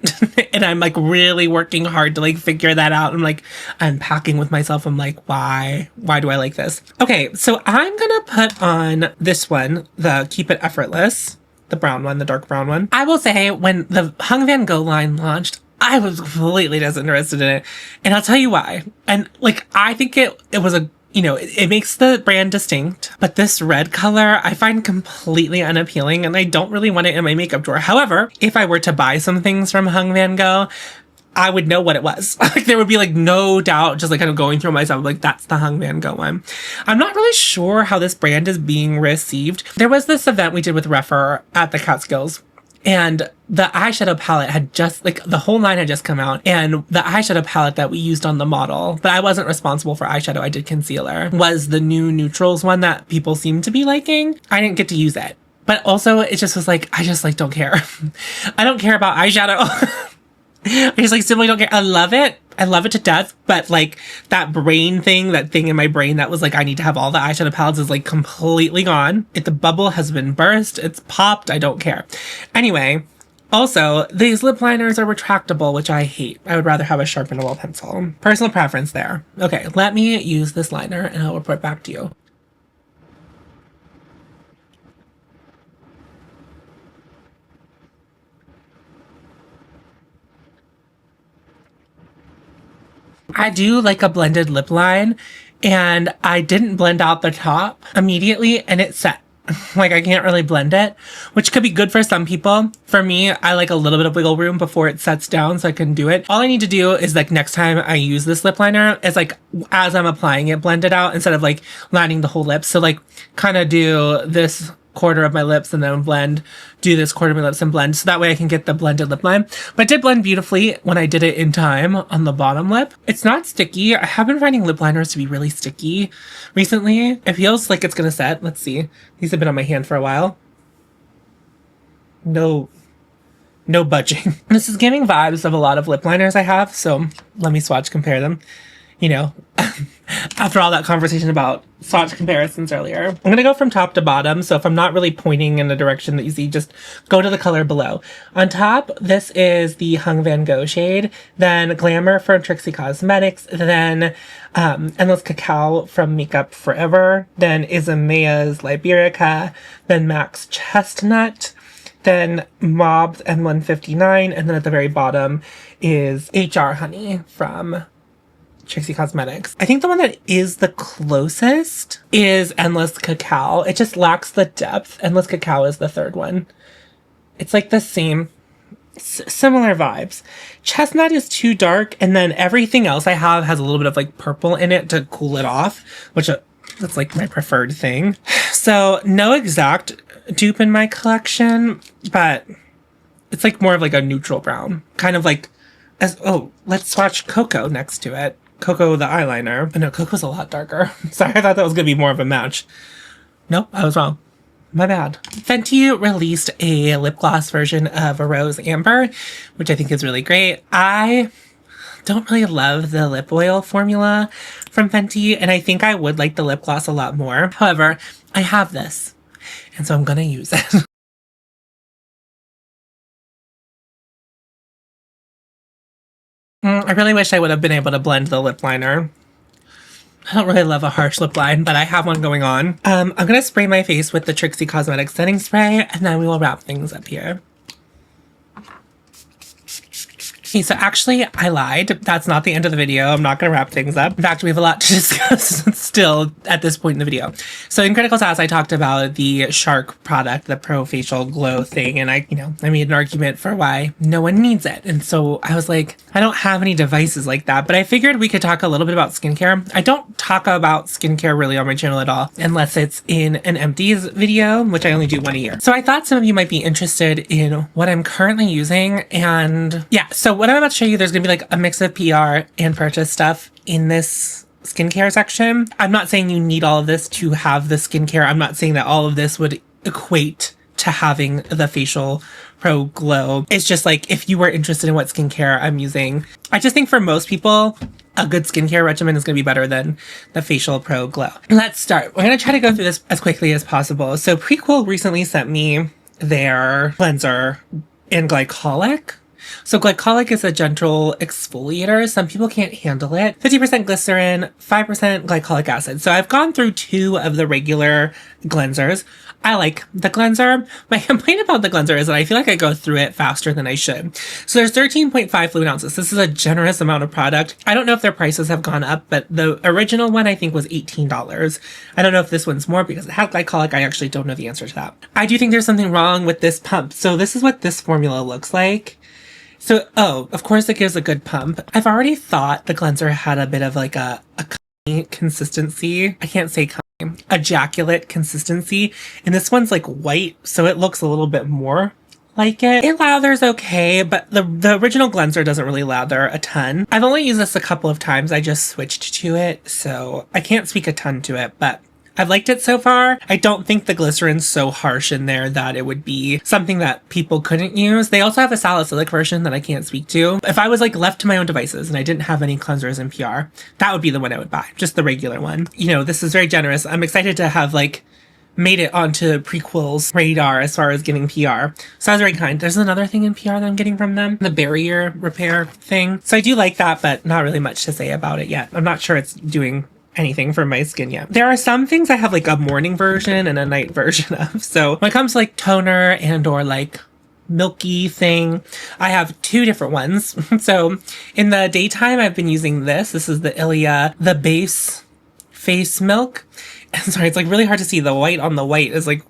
And I'm like really working hard to like figure that out. I'm like unpacking with myself. I'm like, why do I like this? Okay. So I'm going to put on this one, the Keep It Effortless, the brown one, the dark brown one. I will say when the vanngo line launched, I was completely disinterested in it. And I'll tell you why. And like, I think it was a, you know, it makes the brand distinct, but this red color I find completely unappealing and I don't really want it in my makeup drawer. However, if I were to buy some things from vanngo, I would know what it was. Like there would be like no doubt, just like kind of going through myself, like that's the vanngo one. I'm not really sure how this brand is being received. There was this event we did with Refer at the Catskills. And the eyeshadow palette had just, like, the whole line had just come out. And the eyeshadow palette that we used on the model, but I wasn't responsible for eyeshadow, I did concealer, was the new neutrals one that people seem to be liking. I didn't get to use it. But also, it just was like, I just, like, don't care. I don't care about eyeshadow. I just, like, simply don't care. I love it. I love it to death, but like that brain thing, that thing in my brain that was like, I need to have all the eyeshadow palettes is like completely gone. The bubble has been burst. It's popped. I don't care. Anyway, also these lip liners are retractable, which I hate. I would rather have a sharpenable pencil. Personal preference there. Okay, let me use this liner and I'll report back to you. I do like a blended lip line, and I didn't blend out the top immediately, and it set. Like, I can't really blend it, which could be good for some people. For me, I like a little bit of wiggle room before it sets down so I can do it. All I need to do is, like, next time I use this lip liner, is, like, as I'm applying it, blend it out instead of, like, lining the whole lip. So, like, kind of do this quarter of my lips and then do this quarter of my lips and blend, so that way I can get the blended lip line. But it did blend beautifully when I did it in time on the bottom lip. It's not sticky. I have been finding lip liners to be really sticky recently. It feels like it's gonna set. Let's see. These have been on my hand for a while. No budging. This is giving vibes of a lot of lip liners I have, so let me swatch compare them. you know, after all that conversation about swatch comparisons earlier. I'm going to go from top to bottom. So if I'm not really pointing in the direction that you see, just go to the color below. On top, this is the Hung Van Gogh shade, then Glamour from Trixie Cosmetics, then Endless Cacao from Makeup Forever, then Isamaya's Liberica, then Max Chestnut, then Mob's N159, and then at the very bottom is HR Honey from Trixie Cosmetics. I think the one that is the closest is Endless Cacao. It just lacks the depth. Endless Cacao is the third one. It's like the same, similar vibes. Chestnut is too dark, and then everything else I have has a little bit of like purple in it to cool it off, which that's like my preferred thing. So no exact dupe in my collection, but it's like more of like a neutral brown. Kind of like, let's swatch Cocoa next to it. Cocoa the eyeliner. Oh, no, Cocoa's a lot darker. Sorry, I thought that was going to be more of a match. Nope, I was wrong. My bad. Fenty released a lip gloss version of a Rose Amber, which I think is really great. I don't really love the lip oil formula from Fenty, and I think I would like the lip gloss a lot more. However, I have this, and so I'm going to use it. I really wish I would have been able to blend the lip liner. I don't really love a harsh lip line, but I have one going on. I'm going to spray my face with the Trixie Cosmetics setting spray, and then we will wrap things up here. Okay, so actually, I lied. That's not the end of the video. I'm not going to wrap things up. In fact, we have a lot to discuss still at this point in the video. So in Critical Sass, I talked about the Shark product, the Pro Facial Glow thing, and I made an argument for why no one needs it. And so I was like, I don't have any devices like that, but I figured we could talk a little bit about skincare. I don't talk about skincare really on my channel at all, unless it's in an empties video, which I only do one a year. So I thought some of you might be interested in what I'm currently using. And yeah, so what I'm about to show you, there's gonna be like a mix of PR and purchase stuff in this skincare section. I'm not saying you need all of this to have the skincare. I'm not saying that all of this would equate to having the FacialPro Glow. It's just like, if you were interested in what skincare I'm using, I just think for most people, a good skincare regimen is going to be better than the FacialPro Glow. Let's start. We're going to try to go through this as quickly as possible. So Prequel recently sent me their cleanser in glycolic. So glycolic is a gentle exfoliator. Some people can't handle it. 50% glycerin, 5% glycolic acid. So I've gone through 2 of the regular cleansers. I like the cleanser. My complaint about the cleanser is that I feel like I go through it faster than I should. So there's 13.5 fluid ounces. This is a generous amount of product. I don't know if their prices have gone up, but the original one I think was $18. I don't know if this one's more because it had glycolic. I actually don't know the answer to that. I do think there's something wrong with this pump. So this is what this formula looks like. So, of course it gives a good pump. I've already thought the cleanser had a bit of like a consistency. I can't say ejaculate consistency. And this one's like white, so it looks a little bit more like it. It lathers okay, but the original cleanser doesn't really lather a ton. I've only used this a couple of times. I just switched to it, so I can't speak a ton to it, but I've liked it so far. I don't think the glycerin's so harsh in there that it would be something that people couldn't use. They also have a salicylic version that I can't speak to. If I was like left to my own devices and I didn't have any cleansers in PR, that would be the one I would buy. Just the regular one. You know, this is very generous. I'm excited to have like made it onto Prequel's radar as far as giving PR. So that was very kind. There's another thing in PR that I'm getting from them, the barrier repair thing. So I do like that, but not really much to say about it yet. I'm not sure it's doing anything for my skin yet. There are some things I have like a morning version and a night version of. So when it comes to like toner and or like milky thing, I have 2 different ones. So in the daytime, I've been using this. This is the Ilia, the base face milk. And sorry, it's like really hard to see. The white on the white is like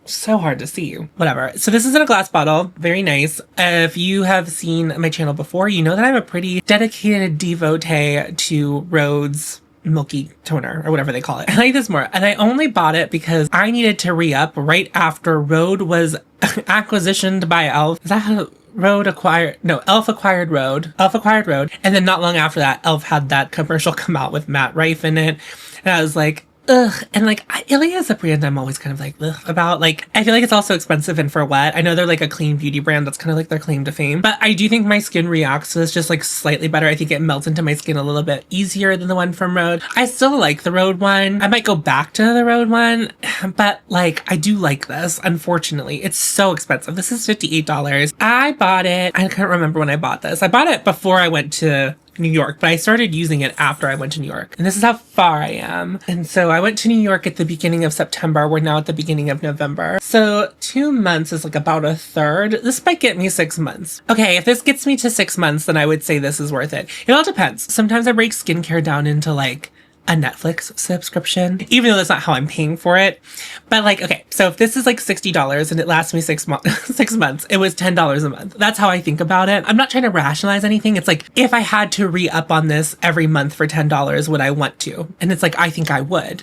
so hard to see. Whatever. So this is in a glass bottle. Very nice. If you have seen my channel before, you know that I'm a pretty dedicated devotee to Rhodes milky toner or whatever they call it. I like this more. And I only bought it because I needed to re-up right after Rhode was acquisitioned by e.l.f. Is that how Rhode acquired? No, e.l.f. acquired Rhode. e.l.f. acquired Rhode. And then not long after that, e.l.f. had that commercial come out with Matt Rife in it. And I was like, ugh. And like, Ilia is a brand I'm always kind of like, ugh, about. Like, I feel like it's also expensive and for what? I know they're like a clean beauty brand. That's kind of like their claim to fame. But I do think my skin reacts to this just like slightly better. I think it melts into my skin a little bit easier than the one from Rhode. I still like the Rhode one. I might go back to the Rhode one, but like, I do like this. Unfortunately, it's so expensive. This is $58. I bought it. I can't remember when I bought this. I bought it before I went to New York, but I started using it after I went to New York. And this is how far I am. And so I went to New York at the beginning of September. We're now at the beginning of November. So 2 months is like about a third. This might get me 6 months. Okay, if this gets me to 6 months, then I would say this is worth it. It all depends. Sometimes I break skincare down into like a Netflix subscription, even though that's not how I'm paying for it. But like, okay, so if this is like $60 and it lasts me 6 months, it was $10 a month. That's how I think about it. I'm not trying to rationalize anything. It's like, if I had to re-up on this every month for $10, would I want to? And it's like, I think I would.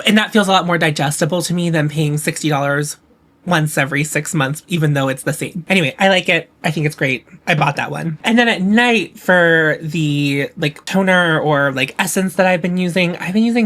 And that feels a lot more digestible to me than paying $60 once every 6 months, even though it's the same. Anyway, I like it. I think it's great. I bought that one. And then at night for the like toner or like essence that I've been using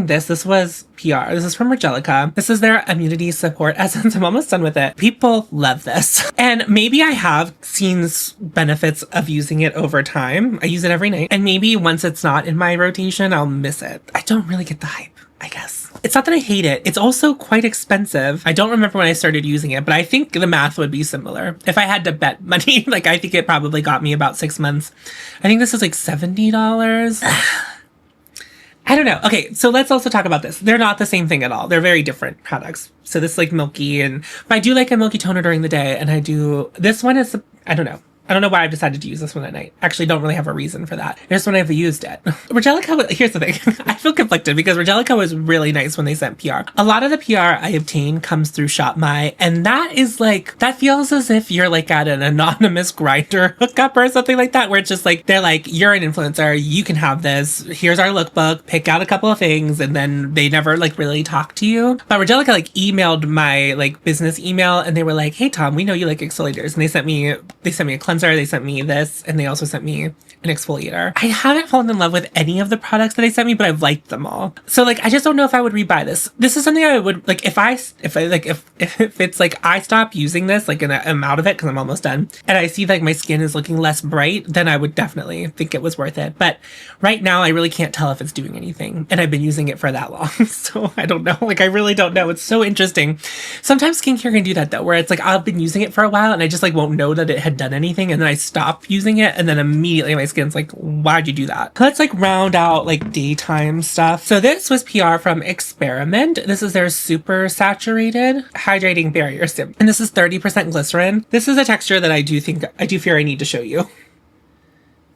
this. This was PR. This is from Angelica. This is their immunity support essence. I'm almost done with it. People love this. And maybe I have seen benefits of using it over time. I use it every night. And maybe once it's not in my rotation, I'll miss it. I don't really get the hype, I guess. It's not that I hate it. It's also quite expensive. I don't remember when I started using it, but I think the math would be similar. If I had to bet money, like I think it probably got me about 6 months. I think this is like $70. I don't know. Okay, so let's also talk about this. They're not the same thing at all. They're very different products. So this is like milky, but I do like a milky toner during the day, and this one is, I don't know. I don't know why I've decided to use this one at night. Actually, don't really have a reason for that. Just when I've used it. Angelica, here's the thing. I feel conflicted because Angelica was really nice when they sent PR. A lot of the PR I obtain comes through ShopMy, and that is like, that feels as if you're like at an anonymous Grindr hookup or something like that, where it's just like, they're like, you're an influencer, you can have this, here's our lookbook, pick out a couple of things, and then they never like really talk to you. But Angelica like emailed my like business email, and they were like, hey Tom, we know you like exfoliators, and they sent me a cleanser, they sent me this, and they also sent me an exfoliator. I haven't fallen in love with any of the products that they sent me, but I've liked them all. So like, I just don't know if I would rebuy this. This is something I would like if it's like I stop using this, like, and I'm out of it because I'm almost done, and I see like my skin is looking less bright, then I would definitely think it was worth it. But right now I really can't tell if it's doing anything, and I've been using it for that long. So I don't know. Like, I really don't know. It's so interesting. Sometimes skincare can do that though, where it's like I've been using it for a while and I just like won't know that it had done anything, and then I stop using it, and then immediately my skin's like, why'd you do that? Let's like round out like daytime stuff. So this was PR from Experiment. This is their super saturated hydrating barrier serum, and this is 30% glycerin. This is a texture that I do fear I need to show you.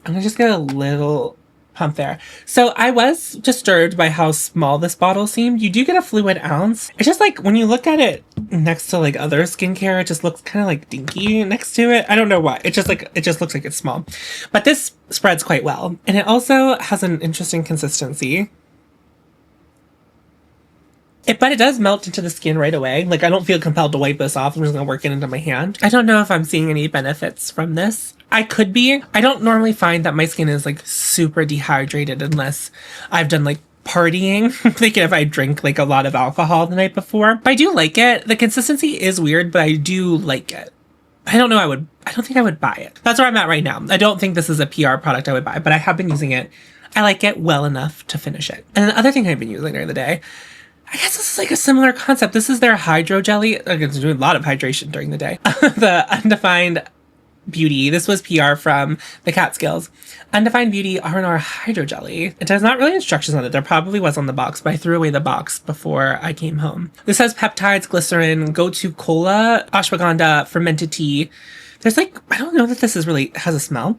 I'm gonna just get a little pump there. So I was disturbed by how small this bottle seemed. You do get a fluid ounce. It's just like when you look at it next to like other skincare, it just looks kind of like dinky next to it. I don't know why. It just looks like it's small. But this spreads quite well. And it also has an interesting consistency. But it does melt into the skin right away. Like, I don't feel compelled to wipe this off. I'm just gonna work it into my hand. I don't know if I'm seeing any benefits from this. I could be. I don't normally find that my skin is like super dehydrated unless I've done like partying. I'm thinking if I drink like a lot of alcohol the night before. But I do like it. The consistency is weird, but I do like it. I don't think I would buy it. That's where I'm at right now. I don't think this is a PR product I would buy, but I have been using it. I like it well enough to finish it. And the other thing I've been using during the day, I guess this is like a similar concept. This is their hydro jelly. I'm doing a lot of hydration during the day. The Undefined Beauty. This was PR from the Catskills. Undefined Beauty R&R Hydro Jelly. It does not really instructions on it. There probably was on the box, but I threw away the box before I came home. This has peptides, glycerin, gotu kola, ashwagandha, fermented tea. There's like, I don't know that this is really has a smell.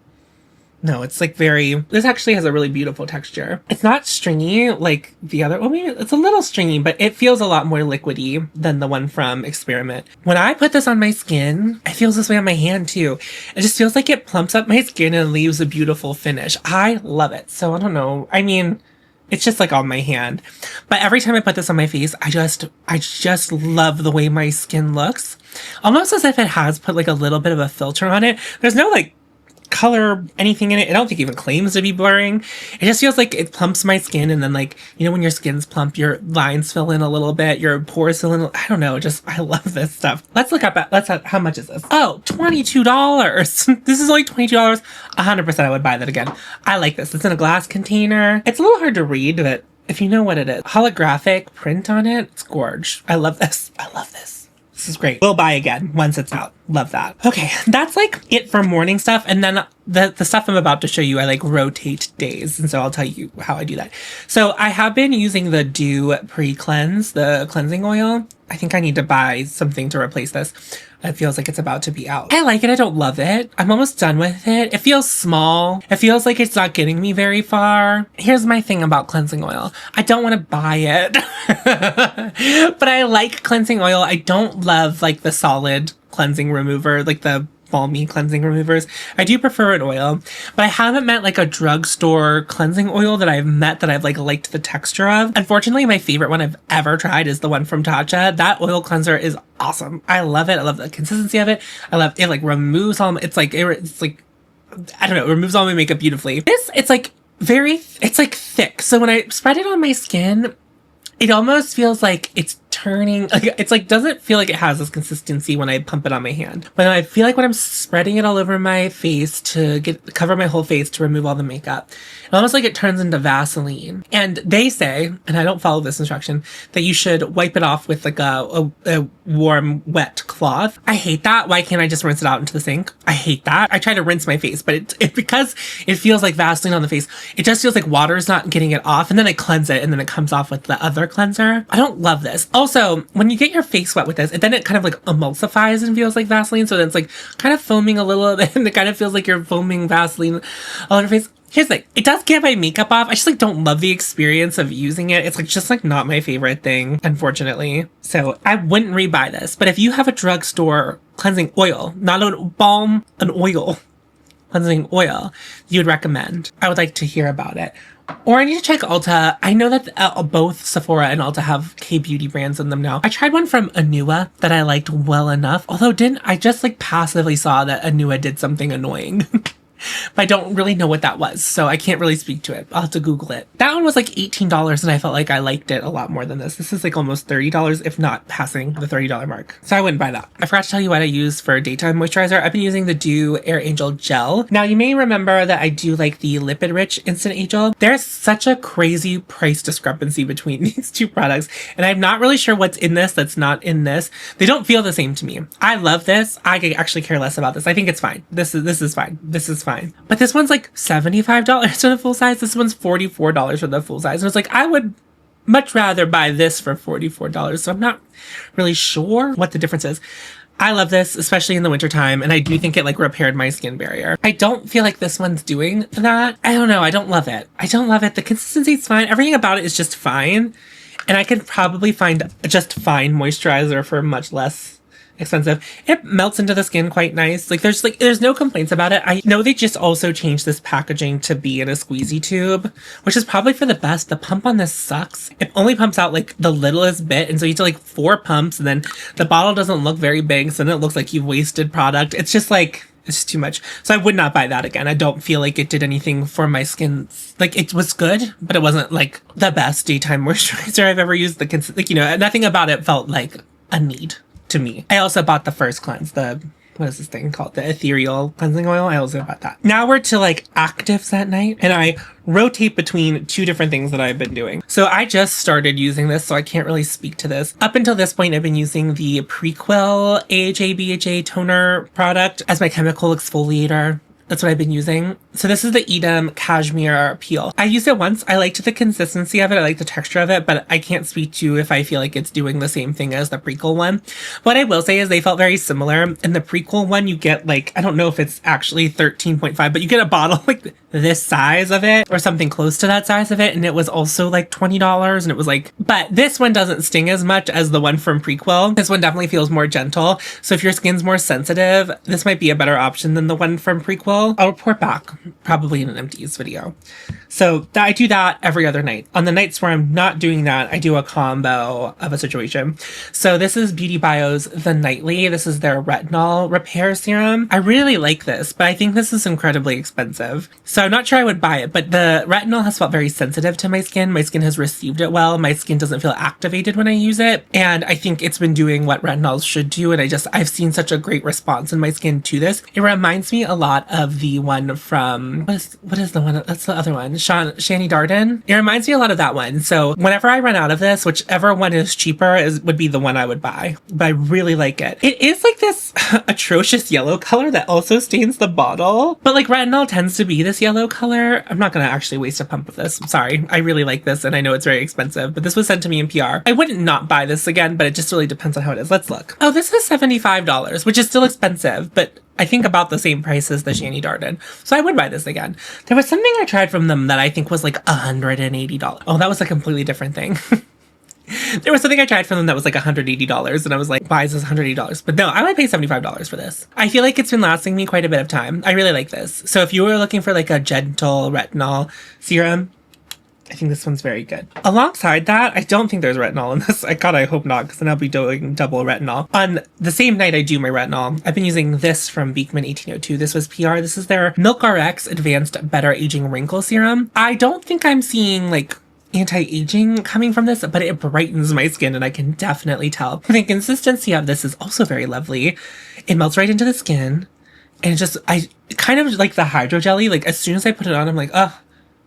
No, it's like this actually has a really beautiful texture. It's not stringy like the other, well, maybe it's a little stringy, but it feels a lot more liquidy than the one from Experiment. When I put this on my skin, it feels this way on my hand too. It just feels like it plumps up my skin and leaves a beautiful finish. I love it. So I don't know. I mean, it's just like on my hand. But every time I put this on my face, I just love the way my skin looks. Almost as if it has put like a little bit of a filter on it. There's no like color anything in it. I don't think it even claims to be blurring. It just feels like it plumps my skin, and then like, you know, when your skin's plump, your lines fill in a little bit, your pores fill in. I don't know, just I love this stuff. Let's look up how much is this? Oh, $22. This is only $22. 100% I would buy that again. I like this. It's in a glass container. It's a little hard to read, but if you know what it is, holographic print on it, it's gorge. I love this. I love this. This is great. We'll buy again once it's out. Love that. Okay, that's like it for morning stuff. And then the stuff I'm about to show you, I like rotate days. And so I'll tell you how I do that. So I have been using the Dew Pre-Cleanse, the cleansing oil. I think I need to buy something to replace this. It feels like it's about to be out. I like it. I don't love it. I'm almost done with it. It feels small. It feels like it's not getting me very far. Here's my thing about cleansing oil. I don't want to buy it. But I like cleansing oil. I don't love like the solid cleansing remover, like the balmy cleansing removers. I do prefer an oil, but I haven't met like a drugstore cleansing oil that I've met that I've like liked the texture of. Unfortunately, my favorite one I've ever tried is the one from Tatcha. That oil cleanser is awesome. I love it. I love the consistency of it. I love it. Like removes all, it's like, I don't know, it removes all my makeup beautifully. It's like it's like thick. So when I spread it on my skin, it almost feels like it's turning, like it's like doesn't feel like it has this consistency when I pump it on my hand. But I feel like when I'm spreading it all over my face to cover my whole face to remove all the makeup, it almost like it turns into Vaseline. And they say, and I don't follow this instruction, that you should wipe it off with like a warm, wet cloth. I hate that. Why can't I just rinse it out into the sink? I hate that. I try to rinse my face, but it because it feels like Vaseline on the face, it just feels like water's not getting it off, and then I cleanse it and then it comes off with the other cleanser. I don't love this. Also, when you get your face wet with this, then it kind of like emulsifies and feels like Vaseline. So then it's like kind of foaming a little bit, and it kind of feels like you're foaming Vaseline all over your face. Here's the thing. It does get my makeup off. I just like don't love the experience of using it. It's like just like not my favorite thing, unfortunately. So I wouldn't rebuy this. But if you have a drugstore cleansing oil, not a balm, an oil, cleansing oil, you would recommend, I would like to hear about it. Or I need to check Ulta. I know that both Sephora and Ulta have K-beauty brands in them now. I tried one from Anua that I liked well enough. Although I just like passively saw that Anua did something annoying. But I don't really know what that was, so I can't really speak to it. I'll have to Google it. That one was like $18, and I felt like I liked it a lot more than this. This is like almost $30, if not passing the $30 mark. So I wouldn't buy that. I forgot to tell you what I use for daytime moisturizer. I've been using the Dew Air Angel Gel. Now, you may remember that I do like the Lipid Rich Instant Angel. There's such a crazy price discrepancy between these two products, and I'm not really sure what's in this that's not in this. They don't feel the same to me. I love this. I actually care less about this. I think it's fine. This is fine. This is fine. But this one's like $75 for the full size. This one's $44 for the full size. And it's like, I would much rather buy this for $44. So I'm not really sure what the difference is. I love this, especially in the wintertime, and I do think it like repaired my skin barrier. I don't feel like this one's doing that. I don't know. I don't love it. I don't love it. The consistency's fine. Everything about it is just fine. And I could probably find just fine moisturizer for much less expensive. It melts into the skin quite nice. There's no complaints about it. I know they just also changed this packaging to be in a squeezy tube, which is probably for the best. The pump on this sucks. It only pumps out like the littlest bit, and so you do like 4 pumps, and then the bottle doesn't look very big, so then it looks like you've wasted product. It's just like, it's too much. So I would not buy that again. I don't feel like it did anything for my skin. Like, it was good, but it wasn't like the best daytime moisturizer I've ever used. Nothing about it felt like a need to me. I also bought the first cleanse, what is this thing called? The Ethereal cleansing oil. I also bought that. Now we're to like actives at night, and I rotate between 2 different things that I've been doing. So I just started using this, so I can't really speak to this. Up until this point, I've been using the Prequel AHA BHA toner product as my chemical exfoliator. That's what I've been using. So this is the Edam Cashmere Peel. I used it once. I liked the consistency of it. I like the texture of it, but I can't speak to if I feel like it's doing the same thing as the Prequel one. What I will say is they felt very similar. In the Prequel one, you get like, I don't know if it's actually 13.5, but you get a bottle like this size of it or something close to that size of it. And it was also like $20, and it was like, but this one doesn't sting as much as the one from Prequel. This one definitely feels more gentle. So if your skin's more sensitive, this might be a better option than the one from Prequel. will. I'll report back probably in an empties video. So I do that every other night. On the nights where I'm not doing that, I do a combo of a situation. So this is Beauty Bio's The Nightly. This is their retinol repair serum. I really like this, but I think this is incredibly expensive. So I'm not sure I would buy it, but the retinol has felt very sensitive to my skin. My skin has received it well. My skin doesn't feel activated when I use it. And I think it's been doing what retinols should do. And I've seen such a great response in my skin to this. It reminds me a lot of the one from, what is the one? That's the other one. Shani Darden. It reminds me a lot of that one. So whenever I run out of this, whichever one is cheaper would be the one I would buy. But I really like it. It is like this atrocious yellow color that also stains the bottle. But like retinol tends to be this yellow color. I'm not going to actually waste a pump of this. I'm sorry. I really like this and I know it's very expensive, but this was sent to me in PR. I wouldn't not buy this again, but it just really depends on how it is. Let's look. Oh, this is $75, which is still expensive, but I think about the same price as the Shani Darden. So I would buy this again. There was something I tried from them that I think was like $180. Oh, that was a completely different thing. There was something I tried from them that was like $180 and I was like, why is this $180? But no, I would pay $75 for this. I feel like it's been lasting me quite a bit of time. I really like this. So if you were looking for like a gentle retinol serum, I think this one's very good. Alongside that, I don't think there's retinol in this. I hope not, because then I'll be doing double retinol. On the same night I do my retinol, I've been using this from Beekman 1802. This was PR. This is their Milk RX Advanced Better Aging Wrinkle Serum. I don't think I'm seeing like anti-aging coming from this, but it brightens my skin and I can definitely tell. The consistency of this is also very lovely. It melts right into the skin. And I kind of like the hydro jelly. Like as soon as I put it on, I'm like, oh,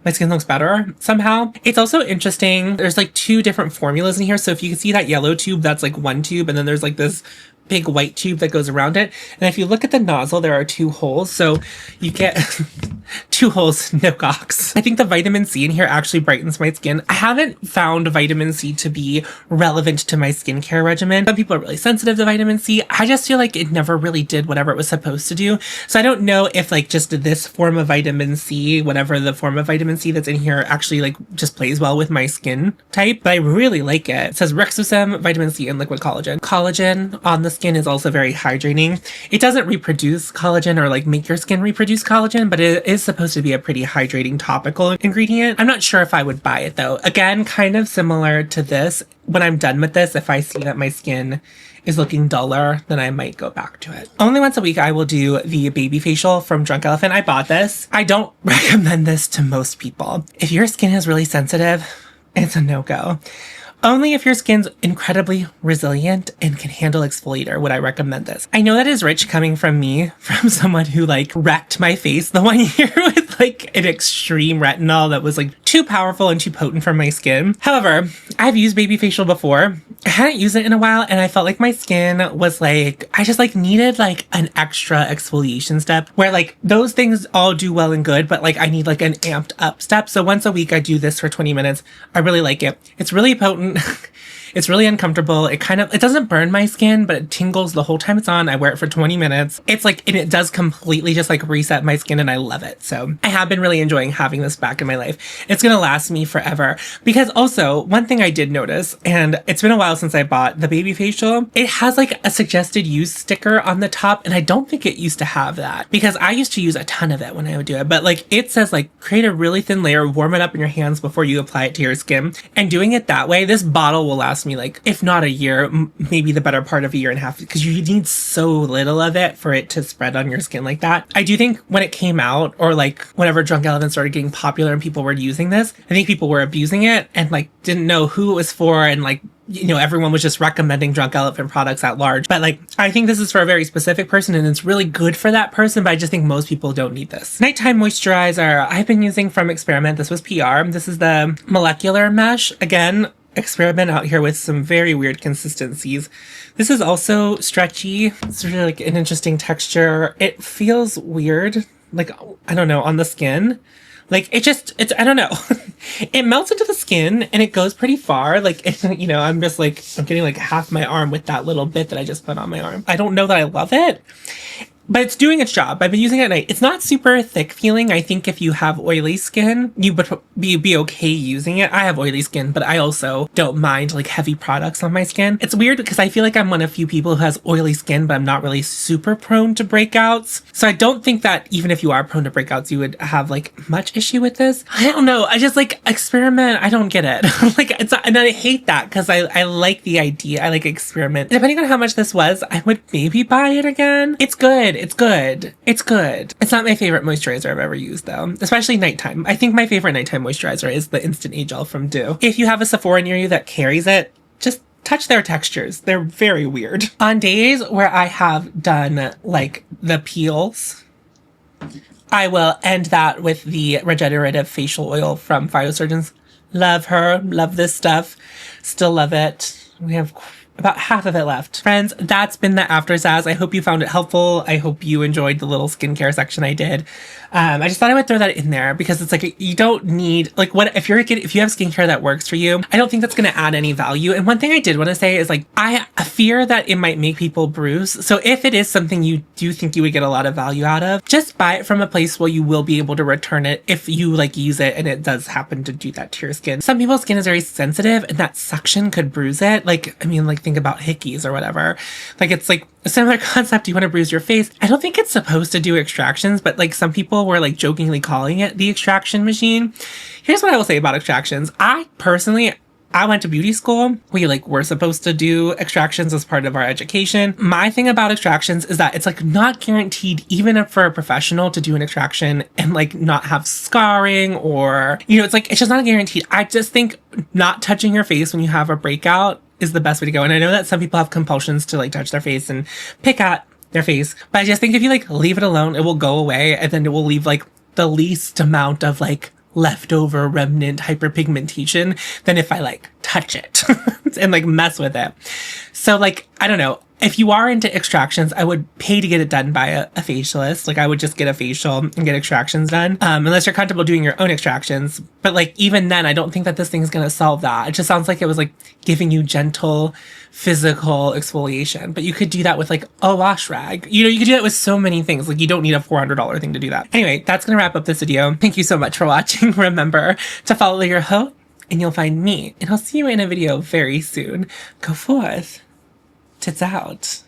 my skin looks better somehow. It's also interesting. There's like 2 different formulas in here. So if you can see that yellow tube, that's like one tube. And then there's like this big white tube that goes around it. And if you look at the nozzle, there are 2 holes. So you get 2 holes, no cocks. I think the vitamin C in here actually brightens my skin. I haven't found vitamin C to be relevant to my skincare regimen. Some people are really sensitive to vitamin C. I just feel like it never really did whatever it was supposed to do. So I don't know if like just this form of vitamin C, whatever the form of vitamin C that's in here actually like just plays well with my skin type, but I really like it. It says Rexosome, vitamin C, and liquid collagen. Collagen on the skin is also very hydrating. It doesn't reproduce collagen or like make your skin reproduce collagen, but it is supposed to be a pretty hydrating topical ingredient. I'm not sure if I would buy it though. Again, kind of similar to this. When I'm done with this, if I see that my skin is looking duller, then I might go back to it. Only once a week I will do the baby facial from Drunk Elephant. I bought this. I don't recommend this to most people. If your skin is really sensitive, it's a no-go. Only if your skin's incredibly resilient and can handle exfoliator would I recommend this. I know that is rich coming from me, from someone who like wrecked my face the one year with like an extreme retinol that was like too powerful and too potent for my skin. However, I've used baby facial before. I hadn't used it in a while and I felt like my skin was like, I just like needed like an extra exfoliation step where like those things all do well and good, but like I need like an amped up step. So once a week I do this for 20 minutes. I really like it. It's really potent. It's really uncomfortable. It doesn't burn my skin, but it tingles the whole time it's on. I wear it for 20 minutes. It's like, and it does completely just like reset my skin and I love it. So I have been really enjoying having this back in my life. It's going to last me forever because also one thing I did notice, and it's been a while since I bought the baby facial, it has like a suggested use sticker on the top. And I don't think it used to have that because I used to use a ton of it when I would do it. But like it says like create a really thin layer, warm it up in your hands before you apply it to your skin. And doing it that way, this bottle will last me like, if not a year, maybe the better part of a year and a half, because you need so little of it for it to spread on your skin like that. I do think when it came out, or like whenever Drunk Elephant started getting popular and people were using this, I think people were abusing it and like didn't know who it was for, and like, you know, everyone was just recommending Drunk Elephant products at large. But like, I think this is for a very specific person and it's really good for that person, but I just think most people don't need this. Nighttime moisturizer I've been using from Experiment. This was PR. This is the Molecular Mesh. Again, Experiment out here with some very weird consistencies. This is also stretchy. It's really like an interesting texture. It feels weird, like, I don't know, on the skin. Like I don't know. It melts into the skin and it goes pretty far. Like, you know, I'm getting like half my arm with that little bit that I just put on my arm. I don't know that I love it. but it's doing its job. I've been using it at night. It's not super thick feeling. I think if you have oily skin, you would be okay using it. I have oily skin, but I also don't mind like heavy products on my skin. It's weird because I feel like I'm one of few people who has oily skin, but I'm not really super prone to breakouts. So I don't think that even if you are prone to breakouts, you would have like much issue with this. I don't know. I just like experiment. I don't get it. Like it's, and I hate that because I like the idea. I like experiment. Depending on how much this was, I would maybe buy it again. It's good. It's good. It's good. It's not my favorite moisturizer I've ever used though, especially nighttime. I think my favorite nighttime moisturizer is the Instant Age Gel from thew. If you have a Sephora near you that carries it, just touch their textures. They're very weird. On days where I have done like the peels, I will end that with the regenerative facial oil from Phytosurgeons. Love her. Love this stuff. Still love it. We have about half of it left. Friends, that's been the After Sass. I hope you found it helpful. I hope you enjoyed the little skincare section I did. I just thought I would throw that in there because it's like, you don't need, like, what if you're a kid, if you have skincare that works for you, I don't think that's going to add any value. And one thing I did want to say is like, I fear that it might make people bruise. So if it is something you do think you would get a lot of value out of, just buy it from a place where you will be able to return it if you like use it and it does happen to do that to your skin. Some people's skin is very sensitive and that suction could bruise it. Like, I mean, like think about hickeys or whatever. Like it's like a similar concept. You want to bruise your face. I don't think it's supposed to do extractions, but like some people were like jokingly calling it the extraction machine. Here's what I will say about extractions. I went to beauty school. We like were supposed to do extractions as part of our education. My thing about extractions is that it's like not guaranteed even for a professional to do an extraction and like not have scarring or, you know, it's like, it's just not guaranteed. I just think not touching your face when you have a breakout is the best way to go. And I know that some people have compulsions to like touch their face and pick at their face, but I just think if you like leave it alone, it will go away and then it will leave like the least amount of like leftover remnant hyperpigmentation than if I like touch it and like mess with it. So like, I don't know. If you are into extractions, I would pay to get it done by a facialist. Like I would just get a facial and get extractions done. Unless you're comfortable doing your own extractions. But like even then, I don't think that this thing's going to solve that. It just sounds like it was like giving you gentle physical exfoliation. But you could do that with like a wash rag. You know, you could do that with so many things. Like you don't need a $400 thing to do that. Anyway, that's going to wrap up this video. Thank you so much for watching. Remember to follow your hoe and you'll find me. And I'll see you in a video very soon. Go forth. Tits out.